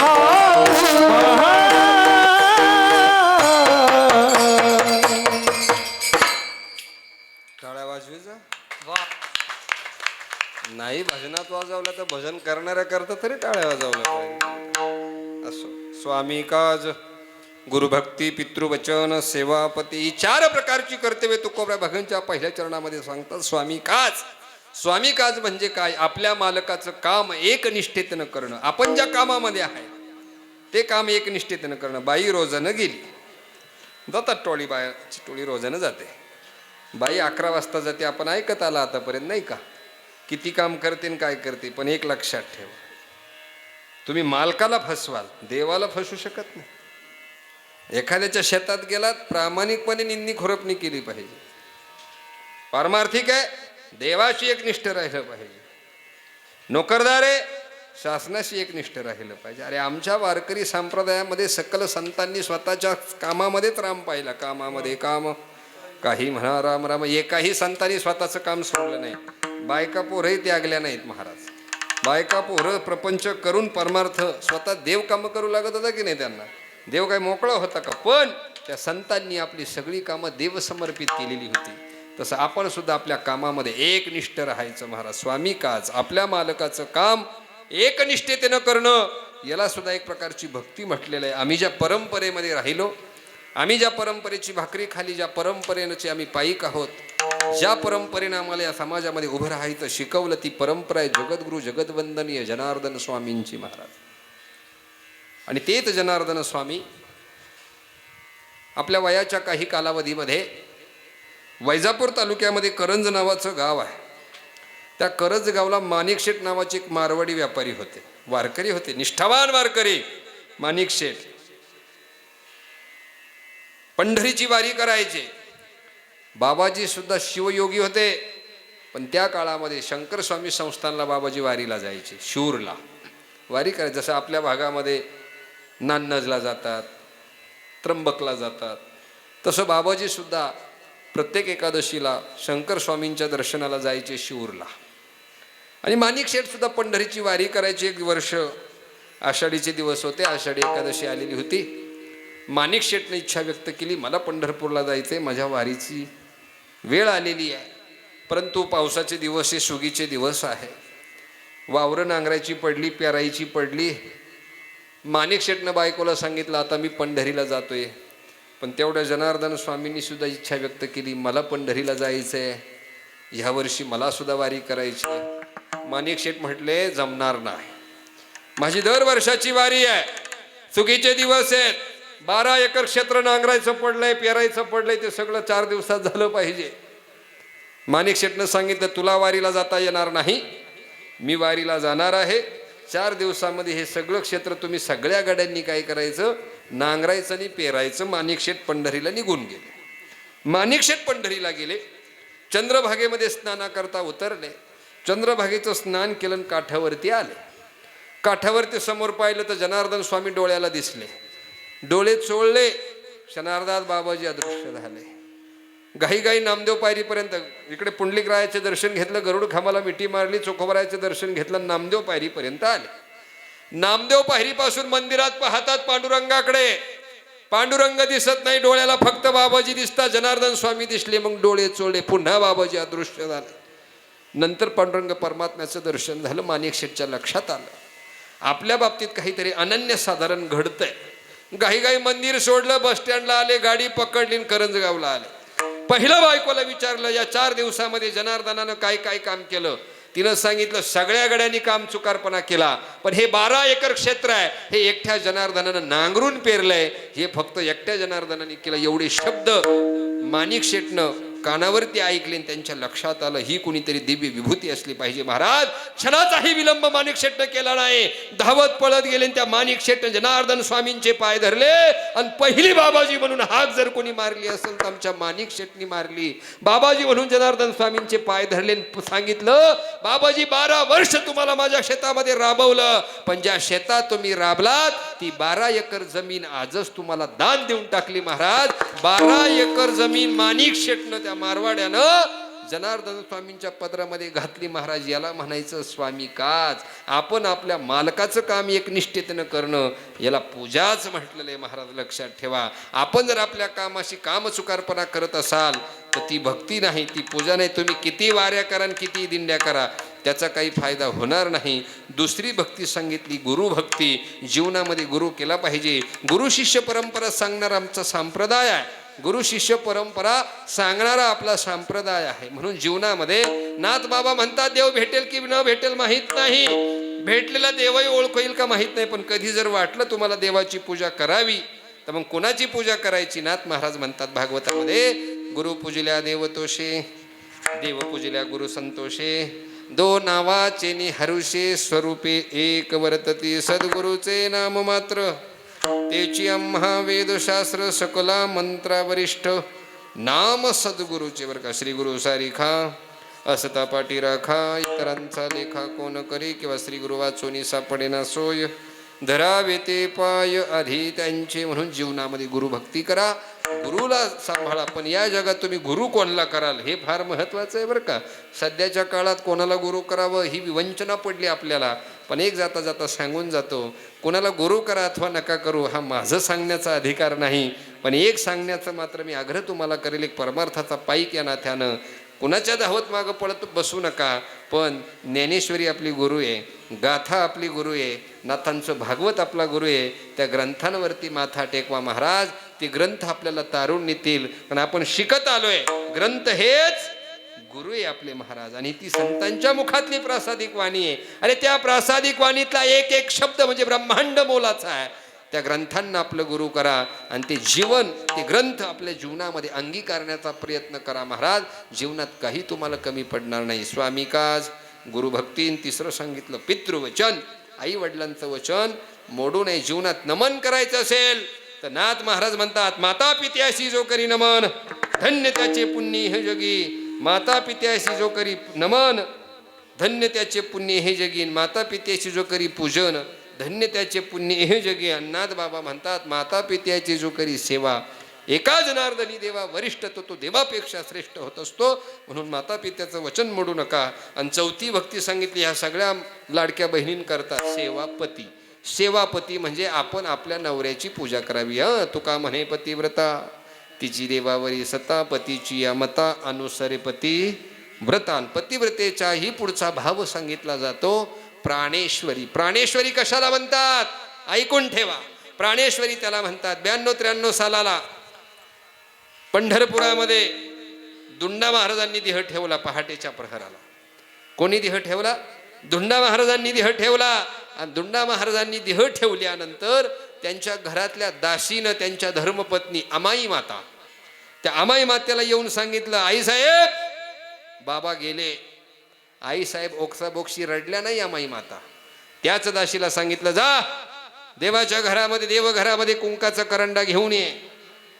हो काज नाही भजनात वाजवलं तर भजन करणाऱ्या करता तरी टाळ्या वाजवल्या पाहिजे. असो स्वामी काज, गुरुभक्ती, पितृवचन, सेवापती ही 4 प्रकारची कर्तव्ये तुकोबरा भगवानच्या पहिल्या चरणामध्ये सांगतात. स्वामी काज, स्वामी काज म्हणजे काय? आपल्या मालकाचं काम एकनिष्ठेतनं करणं. आपण ज्या कामामध्ये आहे ते काम एकनिष्ठेतनं करणं. बाई रोजानं गेली, जातात टोळी, बायाची टोळी रोजानं जाते. बाई 11 वाजता जाते, आपण ऐकत आला आतापर्यंत नाही का? किती काम करते आणि काय करते, पण एक लक्षात ठेवा, तुम्ही मालकाला फसवाल, देवाला फसवू शकत नाही. एखाद्याच्या शेतात गेलात, प्रामाणिकपणे निंदी खुरपणी केली पाहिजे. पारमार्थिक आहे, देवाशी एकनिष्ठ राहिलं पाहिजे. नोकरदार आहे, शासनाशी एकनिष्ठ राहिलं पाहिजे. अरे आमच्या वारकरी संप्रदायामध्ये सकल संतांनी स्वतःच्या कामामध्येच राम पाहिला. कामामध्ये काम, काही म्हणा राम राम. एकाही संतांनी स्वतःचं काम सोडलं नाही. बायका पोरही त्यागल्या नाहीत महाराज. बायका पोरं प्रपंच करून परमार्थ स्वतः देव कामं करू लागत होता की नाही त्यांना. देव काय मोकळा होता का? पण त्या संतांनी आपली सगळी कामं देव समर्पित केलेली होती. तसं आपण सुद्धा आपल्या कामामध्ये एकनिष्ठ राहायचं महाराज. स्वामी काज, आपल्या मालकाचं काम एकनिष्ठतेनं करणं, याला सुद्धा एक प्रकारची भक्ती म्हटलेलं आहे. आम्ही ज्या परंपरेमध्ये राहिलो, आम्ही ज्या परंपरेची भाकरी खाली, ज्या परंपरेचे आम्ही पायिक आहोत, ज्या परंपरेनं आम्हाला या समाजामध्ये उभं राहायचं शिकवलं, ती परंपरा आहे जगद्गुरु जगद्वंदनीय जनार्दन स्वामींची महाराज. आणि तेच जनार्दन स्वामी आपल्या वयाच्या काही कालावधीमध्ये वैजापूर तालुक्यामध्ये करंज नावाचं गाव आहे. त्या करंज गावला माणिकशेठ नावाचे एक मारवाडी व्यापारी होते, वारकरी होते, निष्ठावान वारकरी. माणिकशेठ पंढरीची वारी करायचे. बाबाजी सुद्धा शिवयोगी होते, पण त्या काळामध्ये शंकर स्वामी संस्थानला बाबाजी वारीला जायचे. शूरला वारी करायचे. जसं आपल्या भागामध्ये नान्नजला जातात, त्र्यंबकला जातात, तसं बाबाजी सुद्धा प्रत्येक एकादशीला शंकर स्वामींच्या दर्शनाला जायचे शिवूरला. आणि माणिकशेठ सुद्धा पंढरीची वारी करायची. एक वर्ष आषाढीचे दिवस होते, आषाढी एकादशी आलेली होती. माणिकशेठने इच्छा व्यक्त केली, मला पंढरपूरला जायचे, माझ्या वारीची वेळ आलेली आहे. परंतु पावसाचे दिवस हे सुगीचे दिवस आहे, वावरं नांगरायची पडली, पेरायची पडली. माणिकशेठनं बायकोला सांगितलं, आता मी पंढरीला जातोय. पण तेवढ्या जनार्दन स्वामींनी सुद्धा इच्छा व्यक्त केली, मला पंढरीला जायचंय, ह्या वर्षी मला सुद्धा वारी करायची. माणिकशेठ म्हटले, जमणार नाही, माझी दरवर्षाची वारी आहे, चुकीचे दिवस आहेत, 12 एकर क्षेत्र नांगरायचं पडलंय, पेरायचं पडलंय, ते सगळं 4 दिवसात झालं पाहिजे. माणिकशेठनं सांगितलं, तुला वारीला जाता येणार नाही, मी वारीला जाणार आहे. 4 दिवसामध्ये हे सगळं क्षेत्र तुम्ही सगळ्या गाड्यांनी काय करायचं, नांगरायचं आणि पेरायचं. माणिकशेठ पंढरीला निघून गेले. माणिकशेठ पंढरीला गेले, चंद्रभागेमध्ये स्नानाकरता उतरले. चंद्रभागेचं स्नान केलं, काठावरती आले. काठावरती समोर पाहिलं तर जनार्दन स्वामी डोळ्याला दिसले. डोळे चोळले, क्षणार्धात बाबाजी अदृश्य झाले. घाई नामदेव पायरीपर्यंत, इकडे पुंडलिकरायाचे दर्शन घेतलं, गरुड खांबाला मिठी मारली, चोखोबरायाचं दर्शन घेतलं, नामदेव पायरीपर्यंत आले. नामदेव पायरीपासून मंदिरात पाहतात पांडुरंगाकडे. पांडुरंग दिसत नाही, डोळ्याला फक्त बाबाजी दिसतात. जनार्दन स्वामी दिसले, मग डोळे चोळले, पुन्हा बाबाजी अदृश्य झाले. नंतर पांडुरंग परमात्म्याचं दर्शन झालं. माणिकशेठच्या लक्षात आलं, आपल्या बाबतीत काहीतरी अनन्यसाधारण घडतंय. घाई मंदिर सोडलं, बस स्टँडला आले, गाडी पकडली, करंजगावला आले. पहिलं बायकोला विचारलं, या 4 दिवसामध्ये जनार्दनानं काय काय काम केलं. तिनं सांगितलं, सगळ्या गड्यांनी काम चुकारपणा केला, पण हे 12 एकर क्षेत्र आहे, हे एकट्या जनार्दनानं नांगरून पेरलंय, हे फक्त एकट्या जनार्दनाने केलं. एवढे शब्द माणिकशेठनं कानावरती ऐकले, त्यांच्या लक्षात आलं, ही कुणीतरी दिव्य विभूती असली पाहिजे. महाराज क्षणाचाही विलंब माणिकशेठनं केला नाही. धावत पळत गेले, त्या माणिकशेठनं जनार्दन स्वामींचे पाय धरले आणि पहिली बाबाजी म्हणून हाक जर कोणी मारली असेल तर आमच्या माणिकशेठनी मारली. बाबाजी म्हणून जनार्दन स्वामींचे पाय धरले, सांगितलं, बाबाजी 12 वर्ष तुम्हाला माझ्या शेतामध्ये राबवलं, पण ज्या शेतात तुम्ही राबलात ती 12 एकर जमीन आजच तुम्हाला दान देऊन टाकली. महाराज 12 एकर जमीन माणिकशेठनं, त्या मारवाड्यानं जनार्दन स्वामींच्या पदरामध्ये घातली. महाराज याला म्हणायचं स्वामी काज. आपण आपल्या मालकाचं काम एकनिष्ठतेनं करणं, याला पूजाच म्हटलेलं आहे. महाराज लक्षात ठेवा, आपण जर आपल्या कामाशी कामचुकारपणा करत असाल तर ती भक्ती नाही, ती पूजा नाही. तुम्ही किती वाऱ्या करा, किती दिंड्या करा, त्याचा काही फायदा होणार नाही. दुसरी भक्ती सांगितली, गुरुभक्ती. जीवनामध्ये गुरु केला पाहिजे. गुरु शिष्य परंपरा सांगणारा आमचा संप्रदाय आहे. गुरु शिष्य परंपरा सांगणारा आपला संप्रदाय आहे. म्हणून जीवनामध्ये नाथ बाबा म्हणतात, देव भेटेल की न भेटेल माहीत नाही, भेटलेला देवही ओळखेल का माहीत नाही, पण कधी जर वाटलं तुम्हाला देवाची पूजा करावी तर मग कोणाची पूजा करायची. नाथ महाराज म्हणतात भागवतामध्ये, गुरु पूजल्या देवतोषे, देव पूजल्या गुरु संतोषे, दो नावाचे निहरुषे स्वरूपे एक वर्तती सद्गुरूचे नाम मात्र तेची आम्हा वेदशास्त्र सकला मंत्रा वरिष्ठ नाम सद्गुरूचे बर का. श्री गुरु सारिखा असता पाठी राखा इतरांचा लेखा कोण करे किंवा श्री गुरु वाचोनी सापडेना सोय धरावे ते पाय आधी त्यांचे. म्हणून जीवनामध्ये गुरुभक्ती करा, गुरुला सांभाळा. पण या जगात तुम्ही गुरु कोणाला कराल हे फार महत्त्वाचं आहे बरं का. सध्याच्या काळात कोणाला गुरु करावं ही विवंचना पडली आपल्याला. पण एक जाता जाता सांगून जातो, कोणाला गुरु करा अथवा नका करू हा माझं सांगण्याचा अधिकार नाही. पण एक सांगण्याचं मात्र मी आग्रह तुम्हाला करेल, एक परमार्थाचा पाईक या नात्यानं कुणाच्या धावत मागं पळत बसू नका. पण ज्ञानेश्वरी आपली गुरु आहे, गाथा आपली गुरु आहे, नाथांचं भागवत आपला गुरु आहे. त्या ग्रंथांवरती माथा टेकवा महाराज, ते ग्रंथ आपल्याला तारून नेतील. पण आपण शिकत आलोय, ग्रंथ हेच गुरु आहे आपले महाराज. आणि ती संतांच्या मुखातली प्रासादिक वाणी आहे. अरे त्या प्रासादिक वाणीतला एक एक शब्द म्हणजे ब्रह्मांड मोलाचा आहे. त्या ग्रंथांना आपलं गुरु करा आणि ते जीवन, ते ग्रंथ आपल्या जीवनामध्ये अंगीकारण्याचा प्रयत्न करा महाराज. जीवनात काही तुम्हाला कमी पडणार नाही. स्वामी काज गुरुभक्तीन. तिसरं सांगितलं पितृवचन, आई वडिलांचं वचन मोडू नये. जीवनात नमन करायचं असेल तर नाथ महाराज म्हणतात, माता पित्याशी जो करी नमन धन्य त्याचे पुण्य हे जगी. माता पित्याशी जो करी नमन धन्य त्याचे पुण्य हे जगीन. माता पित्याशी जो करी पूजन धन्य त्याचे पुण्य हे जगी. अण्णाथ बाबा म्हणतात, माता पित्याची जो करी सेवा एका जनार्दनी देवा वरिष्ठ तो देवापेक्षा श्रेष्ठ होत असतो. म्हणून माता पित्याचं वचन मोडू नका. आणि चौथी भक्ती सांगितली ह्या सगळ्या लाडक्या बहिणींकरता, सेवापती. सेवापती म्हणजे आपण आपल्या नवऱ्याची पूजा करावी. तुका म्हणे पतिव्रता तिची देवावरी सता पतीची मता अनुसरे पती व्रतान. पतिव्रतेचाही पुढचा भाव सांगितला जातो प्राणेश्वरी. प्राणेश्वरी कशाला म्हणतात ऐकून ठेवा. प्राणेश्वरी त्याला म्हणतात 92-93 सालाला पंढरपुरामध्ये दुंडा महाराजांनी देह ठेवला पहाटेच्या प्रहराला. कोणी देह ठेवला? दुंडा महाराजांनी देह ठेवला. आणि दुंडा महाराजांनी देह ठेवल्यानंतर त्यांच्या घरातल्या दासीनं त्यांच्या धर्मपत्नी अमाई माता, त्या अमाई मातेला येऊन सांगितलं, आई साहेब बाबा गेले. आई साहेब ओक्साबोक्षी रडल्या नाही अमाई माता. त्याच दासीला सांगितलं, जा देवाच्या घरामध्ये, देवघरामध्ये कुंकाचा करंडा घेऊन ये.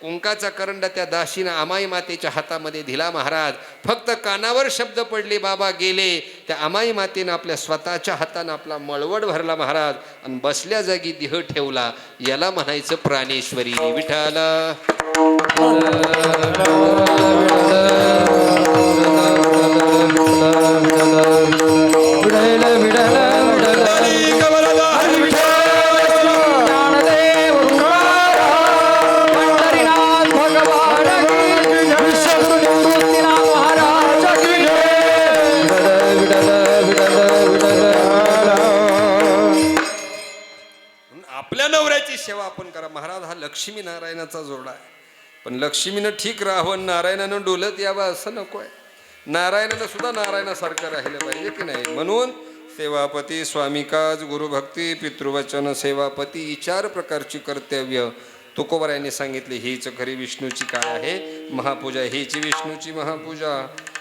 कुंकाचा करंडा त्या दासीनं अमाई मातेच्या हातामध्ये दिला महाराज. फक्त कानावर शब्द पडले बाबा गेले, त्या अमाई मातेनं आपल्या स्वतःच्या हातानं आपला मळवट भरला महाराज आणि बसल्या जागी देह ठेवला. याला म्हणायचं प्राणेश्वरी. विठाला आपल्या नवऱ्याची सेवा आपण करा महाराज. हा लक्ष्मी नारायणाचा जोडा आहे. पण लक्ष्मीनं ठीक राहावं, नारायणानं डोलत यावं असं नको आहे. नारायणानं सुद्धा नारायणासारखं राहिलं पाहिजे की नाही. म्हणून सेवापती, स्वामिकाज, गुरुभक्ती, पितृवचन, सेवापती ही 4 प्रकारची कर्तव्य तुकोबरायांनी सांगितले. हीच खरी विष्णूची काय आहे महापूजा. हीच विष्णूची महापूजा.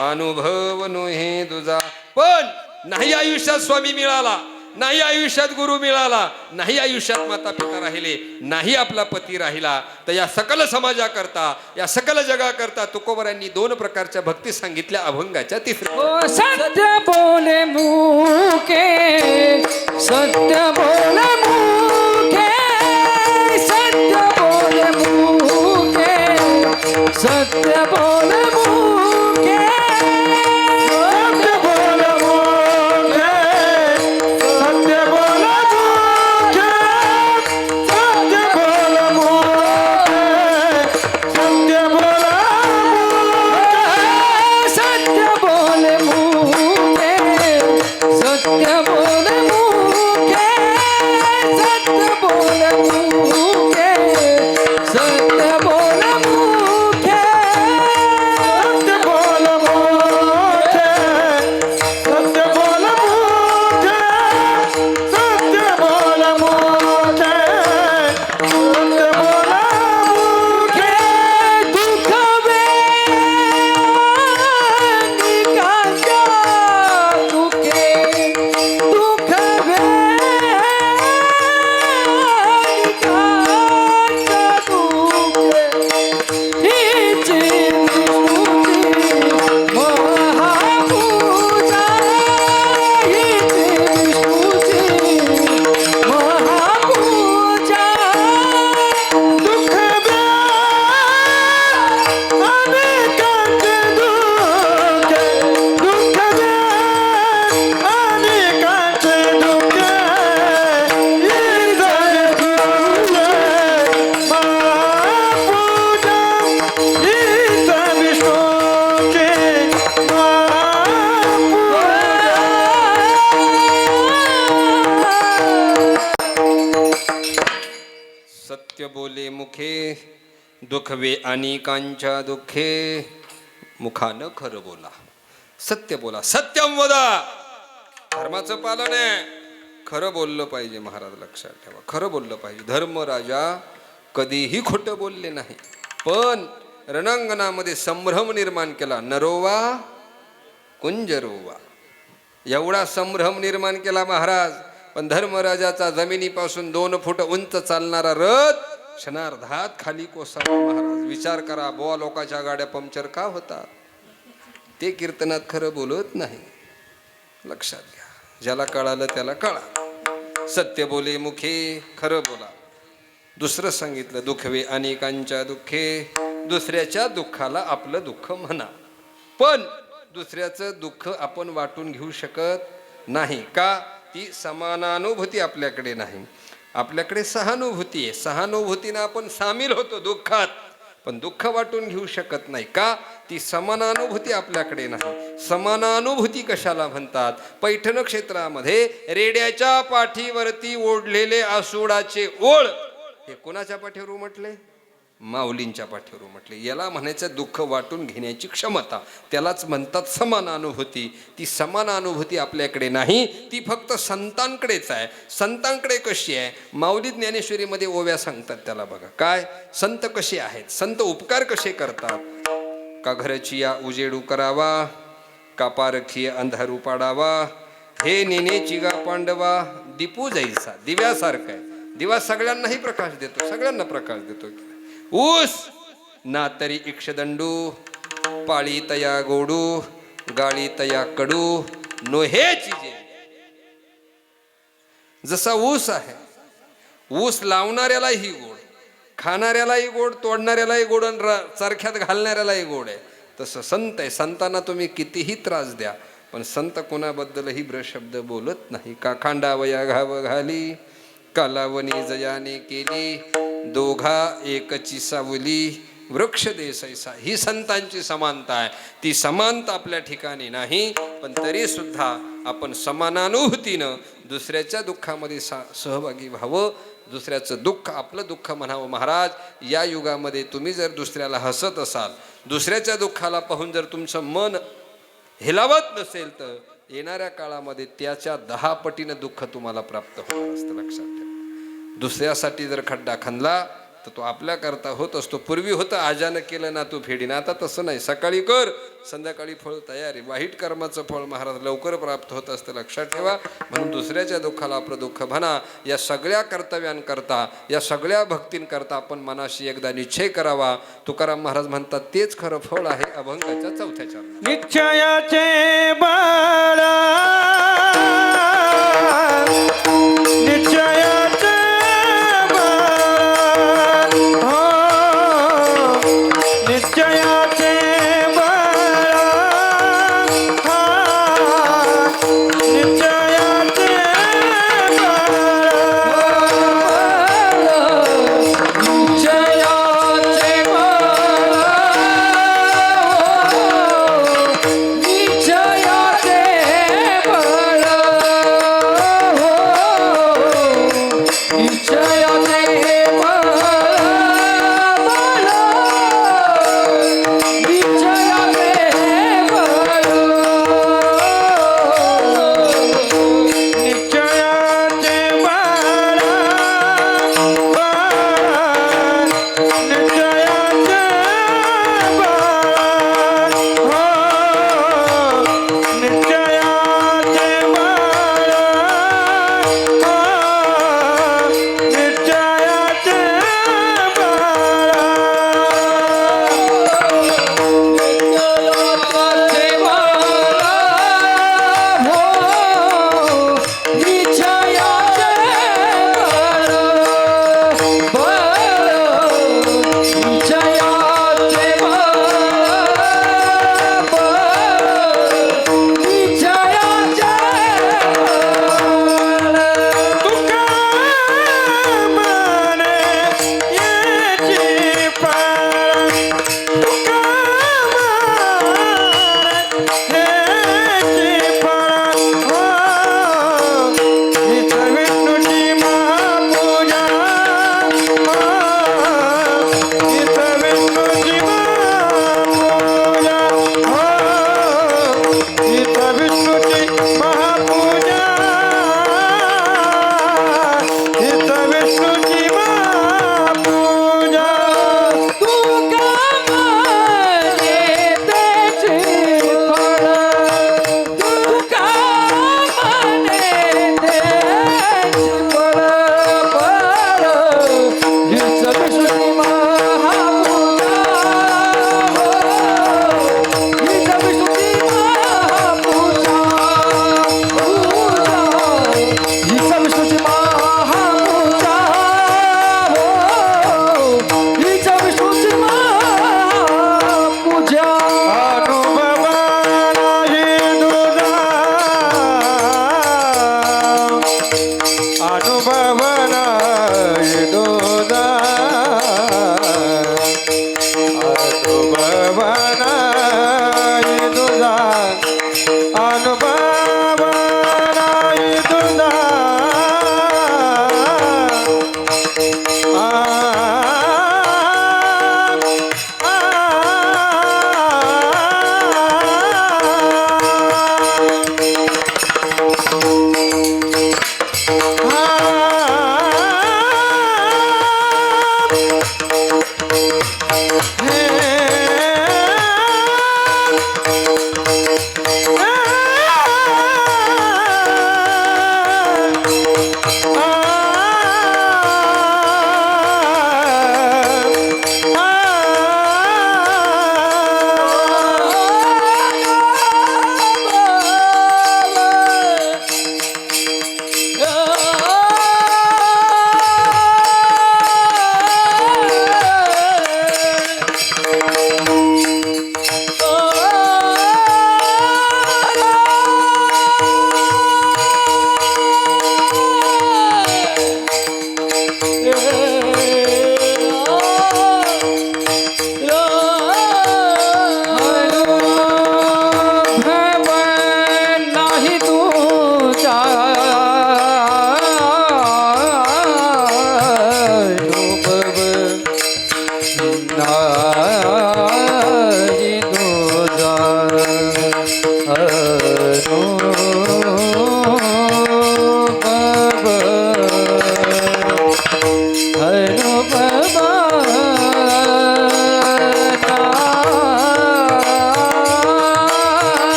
अनुभव नो हे दुजा. पण नाही आयुष्यात स्वामी मिळाला, नाही आयुष्यात गुरु मिळाला, नाही आयुष्यात माता पिता राहिले, नाही आपला पती राहिला, तर या सकल समाजाकरता, या सकल जगाकरता तुकोबरायांनी 2 प्रकारच्या भक्ती सांगितल्या अभंगाच्या. तिसऱ्या सत्य बोले मुखे, सत्य बोले मुखे, सत्य बोले मुखे, सत्य बोले मुखे, सत्य बोले मुखे दुखवे अनेकांच्या दुःखे मुखानं खरं बोला सत्य बोला सत्यम वदा धर्माचं पालन आहे खरं बोललं पाहिजे महाराज लक्षात ठेवा खरं बोललं पाहिजे धर्मराजा कधीही खोटं बोलले नाही पण रणांगणामध्ये संभ्रम निर्माण केला नरोवा कुंजरोवा एवढा संभ्रम निर्माण केला महाराज पण धर्मराजाचा जमिनीपासून 2 फूट उंच चालणारा रथ क्षणार्धात खाली कोसळला महाराज विचार करा बोवा लोकांच्या गाड्या पंक्चर का होतात ते कीर्तनात खरं बोलत नाही लक्षात घ्या ज्याला कळालं त्याला कळा सत्य बोले मुखे खरं बोला दुसरं सांगितलं दुखवे अनेकांच्या दुःखे दुसऱ्याच्या दुःखाला आपलं दुःख म्हणा पण दुसऱ्याचं दुःख आपण वाटून घेऊ शकत नाही का ती समानानुभूती आपल्याकडे नाही आपल्याकडे सहानुभूती आहे सहानुभूतीनं आपण सामील होतो दुःखात पण दुःख वाटून घेऊ शकत नाही का ती समानानुभूती आपल्याकडे नाही समानानुभूती कशाला म्हणतात पैठण क्षेत्रामध्ये रेड्याच्या पाठीवरती ओढलेले आसुडाचे ओळ हे कोणाच्या पाठीवर उमटले माऊलींच्या पाठीवर उमटले याला म्हणायचं दुःख वाटून घेण्याची क्षमता त्यालाच म्हणतात समानानुभूती ती समानानुभूती आपल्याकडे नाही ती फक्त संतांकडेच आहे संतांकडे कशी आहे माऊली ज्ञानेश्वरीमध्ये ओव्या सांगतात त्याला बघा काय संत कसे आहेत संत उपकार कसे करतात का घरची या उजेडू करावा का पारखी अंधारू पाडावा हे नेनेची गा पांडवा दीपू जैसा दिव्यासारखा आहे दिवा सगळ्यांनाही प्रकाश देतो सगळ्यांना प्रकाश देतो ऊस ना तरी इक्षदंडू पाळी तया गोडू गाळी तया कडू नोहे चिजे जसा ऊस आहे ऊस लावणाऱ्यालाही गोड खाणाऱ्यालाही गोड तोडणाऱ्यालाही गोड आणि चरख्यात घालणाऱ्यालाही गोड आहे तसं संत आहे संतांना तुम्ही कितीही त्रास द्या पण संत कोणाबद्दलही ब्रशब्द बोलत नाही का खांडावया घाव घाली कालावनी जयाने केली दोघा एकची सावली वृक्ष देसैसा ही संतांची समानता आहे ती समानता आपल्या ठिकाणी नाही पण तरी सुद्धा आपण समानानुभूतीनं दुसऱ्याच्या दुःखामध्ये सहभागी व्हावं दुसऱ्याचं दुःख आपलं दुःख म्हणावं महाराज या युगामध्ये तुम्ही जर दुसऱ्याला हसत असाल दुसऱ्याच्या दुःखाला पाहून जर तुमचं मन हेलावत नसेल तर येणाऱ्या काळामध्ये त्याच्या 10 पटीनं दुःख तुम्हाला प्राप्त होणार असतं लक्षात ठेवा दुसऱ्यासाठी जर खड्डा खणला तर तो आपल्याकरता होत असतो पूर्वी होतं आजानं केलं ना तू फेडीन आता तसं नाही सकाळी कर संध्याकाळी फळ तयार आहे वाईट कर्माचं फळ महाराज लवकर प्राप्त होत असतं लक्षात ठेवा म्हणून दुसऱ्याच्या दुःखाला आपलं दुःख म्हणा या सगळ्या कर्तव्यांकरता या सगळ्या भक्तींकरता आपण मनाशी एकदा निश्चय करावा तुकाराम महाराज म्हणतात तेच खरं फळ आहे अभंगाच्या 4थ्या चरणात निश्चयाचे बाळा निश्चयाचे निश्चयाचे बाळा निश्चयाचे निश्चयाचे अनुभवनाय तुझा अनुभवनाय तुझा अनुभवनाय तुझा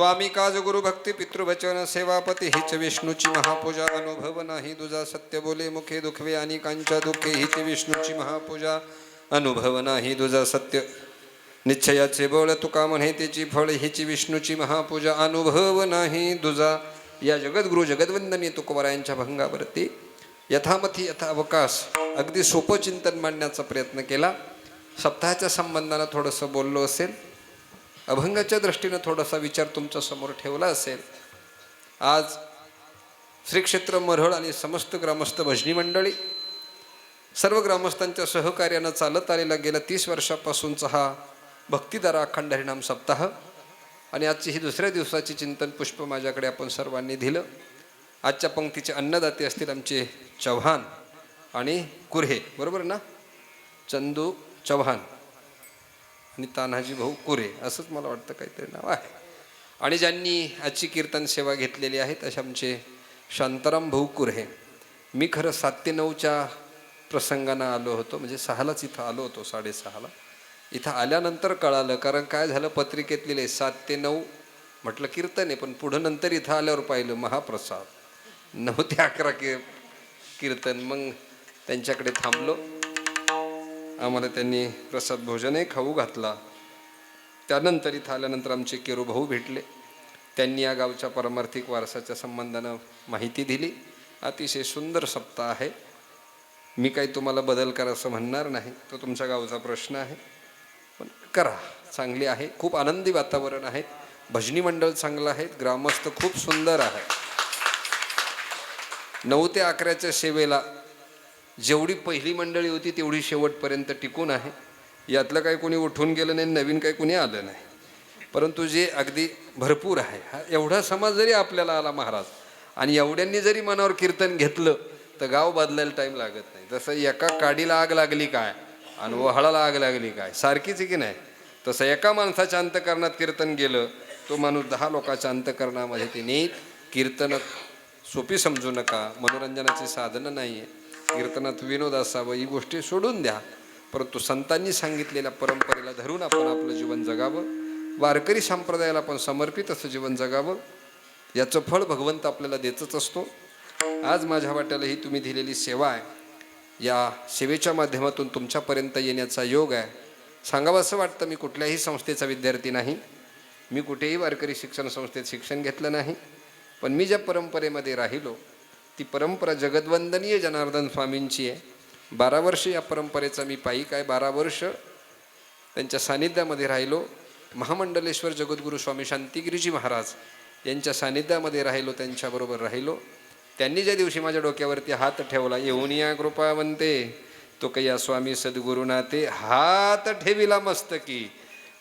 स्वामी काज गुरु भक्ती पितृवचन सेवापती हीच विष्णूची महापूजा अनुभव नाही तुझा सत्य बोले मुखे दुखवे अनेकांच्या दुःखे हीच विष्णूची महापूजा अनुभव नाही तुझा सत्य निश्चयाचे बळ तुका म्हणे त्याची फळ हीची विष्णूची महापूजा अनुभव नाही तुझा. या जगद्गुरु जगद्वंदनी तुकोबारायांच्या भंगावरती यथामथी यथावकाश अगदी सोपं चिंतन मांडण्याचा प्रयत्न केला. सप्ताहाच्या संबंधानं थोडंसं बोललो असेल, अभंगाच्या दृष्टीनं थोडासा विचार तुमच्या समोर ठेवला असेल. आज श्री क्षेत्र मरहळ आणि समस्त ग्रामस्थ भजनी मंडळी सर्व ग्रामस्थांच्या सहकार्यानं चालत आलेला गेल्या 30 वर्षापासूनचा हा भक्तिधारा अखंड हरिनाम सप्ताह आणि आजची ही दुसऱ्या दिवसाची चिंतन पुष्प माझ्याकडे आपण सर्वांनी दिलं. आजच्या पंक्तीचे अन्नदाते असतील आमचे चव्हाण आणि कुऱ्हे, बरोबर ना, चंदू चव्हाण आणि तान्हाजी भाऊ कुरे, असंच मला वाटतं काहीतरी नाव आहे. आणि ज्यांनी आजची कीर्तन सेवा घेतलेली आहे असे आमचे शांताराम भाऊ कुरे. मी खरं 7 ते 9च्या प्रसंगानं आलो होतो, म्हणजे 6लाच इथं आलो होतो, 6:30ला. इथं आल्यानंतर कळालं, कारण काय झालं, पत्रिकेत लिहिले 7 ते 9, म्हटलं कीर्तन आहे, पण पुढं नंतर इथं आल्यावर पाहिलं महाप्रसाद 9 ते 11 कीर्तन. मग त्यांच्याकडे थांबलो, आम्हाला त्यांनी प्रसाद भोजनही खाऊ घातला. त्यानंतर इथं आल्यानंतर आमचे केरू भाऊ भेटले, त्यांनी या गावच्या पारमार्थिक वारसाच्या संबंधानं माहिती दिली. अतिशय सुंदर सप्ताह आहे. मी काही तुम्हाला बदल करा असं म्हणणार नाही, तो तुमच्या गावचा प्रश्न आहे, पण करा. चांगली आहे, खूप आनंदी वातावरण आहे, भजनी मंडळ चांगलं आहे, ग्रामस्थ खूप सुंदर आहे. 9 ते 11च्या सेवेला जेवढी पहिली मंडळी होती तेवढी शेवटपर्यंत टिकून आहे. यातलं काही कोणी उठून गेलं नाही, नवीन काही कोणी आलं नाही, परंतु जे अगदी भरपूर आहे. हा एवढा समाज जरी आपल्याला आला महाराज, आणि एवढ्यांनी जरी मनावर कीर्तन घेतलं तर गाव बदलायला टाईम लागत नाही. तसं एका काडीला आग लागली काय आणि वहाळाला आग लागली काय, सारखीच आहे की नाही. तसं एका माणसाच्या अंतकरणात कीर्तन गेलं, तो माणूस 10 लोकांच्या अंतकरणामध्ये ते नेत. कीर्तन सोपी समजू नका, मनोरंजनाची साधनं नाही आहे. कीर्तनात विनोद असावं ही गोष्टी सोडून द्या, परंतु संतांनी सांगितलेल्या परंपरेला धरून आपण आपलं जीवन जगावं. वारकरी संप्रदायाला आपण समर्पित असं जीवन जगावं. याचं फळ भगवंत आपल्याला देतच असतो. आज माझ्या वाट्याला ही तुम्ही दिलेली सेवा आहे, या सेवेच्या माध्यमातून तुमच्यापर्यंत येण्याचा योग आहे. सांगावं असं वाटतं, मी कुठल्याही संस्थेचा विद्यार्थी नाही, मी कुठेही वारकरी शिक्षण संस्थेत शिक्षण घेतलं नाही, पण मी ज्या परंपरेमध्ये राहिलो ती परंपरा जगद्वंदनीय जनार्दन स्वामींची आहे. 12 वर्ष या परंपरेचा मी पाईक आहे. 12 वर्ष त्यांच्या सानिध्यामध्ये राहिलो. महामंडलेश्वर जगद्गुरू स्वामी शांतिगिरीजी महाराज यांच्या सानिध्यामध्ये राहिलो, त्यांच्याबरोबर राहिलो. त्यांनी ज्या दिवशी माझ्या डोक्यावरती हात ठेवला, येऊन या कृपावंते तो कया स्वामी सद्गुरुनाथे, हात ठेविला मस्तकी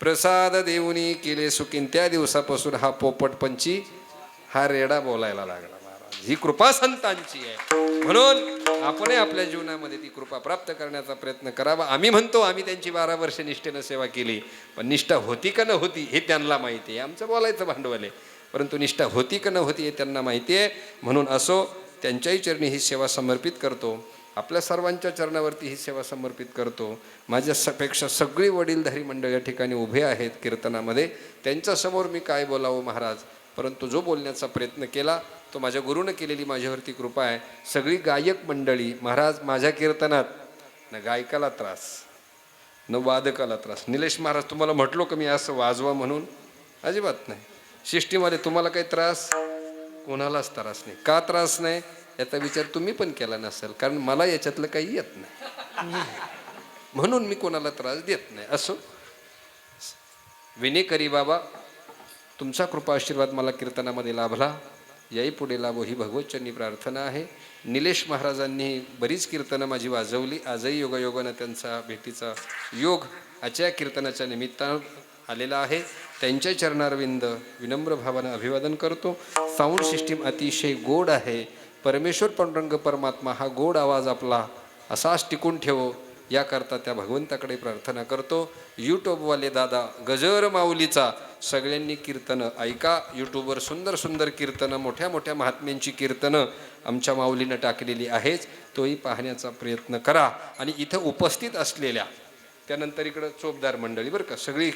प्रसाद देऊनी केले सुखीन, त्या दिवसापासून हा पोपटपंची हा रेडा बोलायला लागला. महाराज, ही कृपा संतांची आहे, म्हणून आपणही आपल्या जीवनामध्ये ती कृपा प्राप्त करण्याचा प्रयत्न करावा. आम्ही म्हणतो आम्ही त्यांची 12 वर्ष निष्ठेनं सेवा केली, पण निष्ठा होती का न होती हे त्यांना माहिती आहे. आमचं बोलायचं भांडवल आहे, परंतु निष्ठा होती का न होती हे त्यांना माहिती आहे. म्हणून असो, त्यांच्याही चरणी ही सेवा समर्पित करतो, आपल्या सर्वांच्या चरणावरती ही सेवा समर्पित करतो. माझ्यापेक्षा सगळी वडीलधारी मंडळ या ठिकाणी उभे आहेत कीर्तनामध्ये, त्यांच्यासमोर मी काय बोलावं महाराज, परंतु जो बोलण्याचा प्रयत्न केला तो माझ्या गुरुनं केलेली माझ्यावरती कृपा आहे. सगळी गायक मंडळी महाराज, माझ्या कीर्तनात न गायकाला त्रास न वादकाला त्रास. निलेश महाराज, तुम्हाला म्हटलो का मी असं वाजवा म्हणून? अजिबात नाही. शिष्टीमध्ये तुम्हाला काही त्रास, कोणालाच त्रास नाही. का त्रास नाही याचा विचार तुम्ही पण केला नसेल, कारण मला याच्यातलं काही येत नाही, म्हणून मी कोणाला त्रास देत नाही. असो, विनय करी बाबा, तुमचा कृपा आशीर्वाद मला कीर्तनामध्ये लाभला, याही पुढे लाभो ही भगवतचरणी प्रार्थना आहे. निलेश महाराजांनी बरीच कीर्तनं माझी वाजवली. आजही योगायोगानं त्यांचा भेटीचा योग आजच्या कीर्तनाच्या निमित्तानं आलेला आहे. त्यांच्या चरणारविंद विनम्र भावानं अभिवादन करतो. साऊंड सिस्टीम अतिशय गोड आहे. परमेश्वर पांडुरंग परमात्मा हा गोड आवाज आपला असाच टिकून ठेवो, याकरता त्या भगवंताकडे प्रार्थना करतो. यूट्यूबवाले दादा गजर माऊलीचा सगळ्यांनी कीर्तनं ऐका. यूट्यूबवर सुंदर सुंदर कीर्तनं, मोठ्या मोठ्या महात्म्यांची कीर्तनं आमच्या माऊलीनं टाकलेली आहेच, तोही पाहण्याचा प्रयत्न करा. आणि इथं उपस्थित असलेल्या, त्यानंतर इकडं चोपदार मंडळी बरं का, सगळी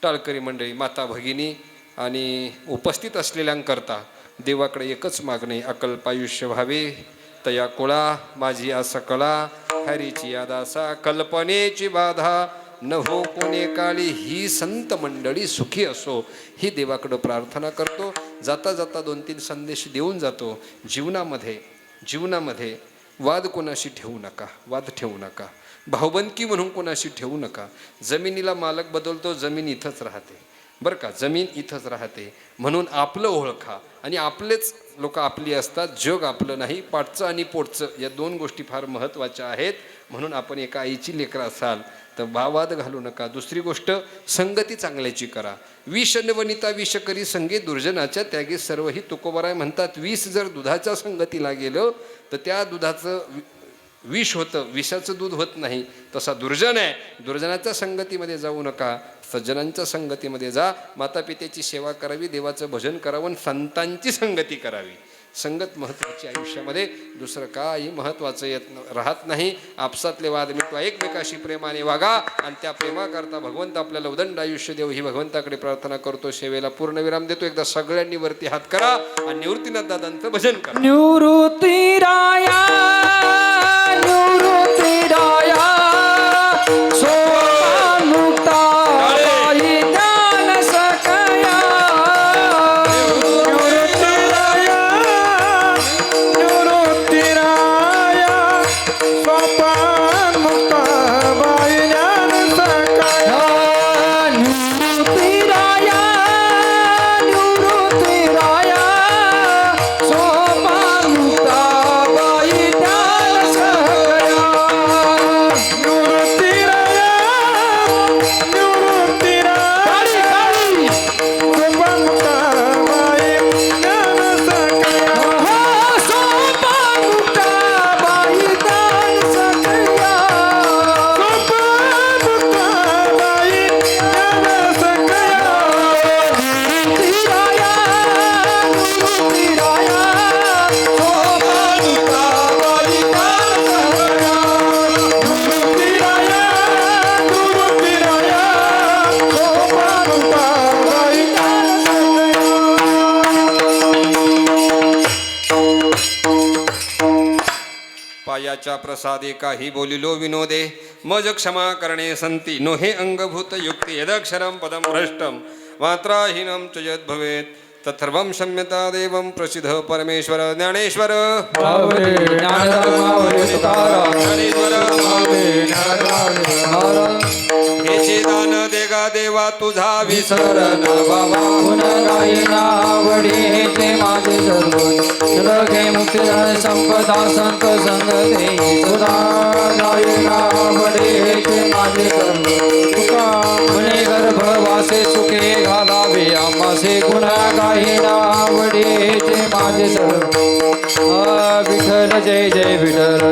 टाळकरी मंडळी, माता भगिनी, आणि उपस्थित असलेल्यांकरता देवाकडे एकच मागणे, अकल्पायुष्य व्हावे तया कुळा, माझी आस कळा, हरीची यादासा, कल्पनेची बाधा न हो कोणे काळी, ही संत मंडळी सुखी असो, ही देवाकडं प्रार्थना करतो. जाता जाता 2-3 संदेश देऊन जातो. जीवनामध्ये वाद कोणाशी ठेवू नका, वाद ठेवू नका. भावबंदकी म्हणून कोणाशी ठेवू नका. जमिनीला मालक बदलतो, जमीन इथंच राहते बरं का, जमीन इथंच राहते. म्हणून आपलं ओळखा आणि आपलेच लोक आपली असतात, जग आपलं नाही. पाठचं आणि पोटचं या 2 गोष्टी फार महत्त्वाच्या आहेत. म्हणून आपण एका आईची लेकरं असाल तर वाद घालू नका. दुसरी गोष्ट, संगती चांगल्याची करा. विष वनिता विष करी संगे, दुर्जनाच्या त्यागी सर्व ही तुकोबराय म्हणतात. विष जर दुधाच्या संगतीला गेलं तर त्या दुधाचं विष होतं, विषाचं दूध होत नाही. तसा दुर्जन आहे, दुर्जनाच्या संगतीमध्ये जाऊ नका, सज्जनांच्या संगतीमध्ये जा. मातापित्याची सेवा करावी, देवाचं भजन करावं आणि संतांची संगती करावी. संगत महत्त्वाची आयुष्यामध्ये, दुसरं काही महत्त्वाचं राहत नाही. आपसातले वाद मिटवा, एकमेकाशी प्रेमाने वागा आणि त्या प्रेमाकरता भगवंत आपल्याला उदंड आयुष्य देव, ही भगवंताकडे प्रार्थना करतो. सेवेला पूर्णविराम देतो. एकदा सगळ्यांनी वरती हात करा आणि निवृत्तीनाथ दादांचं भजन करा. निवृत्ती राया, निवृत्ती राया, सोपानुता बाई ज्ञान सकया. पायाच्या प्रसादे काही बोलिलो विनोदे, मज क्षमा करणे संती, नो हे अंगभूत युक्ती, यदक्षरम पदम भ्रष्टम मात्राहीनम च यद् भवेत् तत्सर्वं क्षम्यता देवं प्रसिद्ध परमेश्वर. ज्ञानेश्वर हेचे दान देगा देवा तुझा विसर न बाबा. आवडीचे माझे सर्व जगे मुक्ती संपदा संत संगते सुधा. आवडीचे माझे सर्व तुका म्हणे गर्भवासे सुखे घालावे आम्हासे गुणा गायिना. आवडीचे माझे सर्व विठ्ठल जय जय विठ्ठल.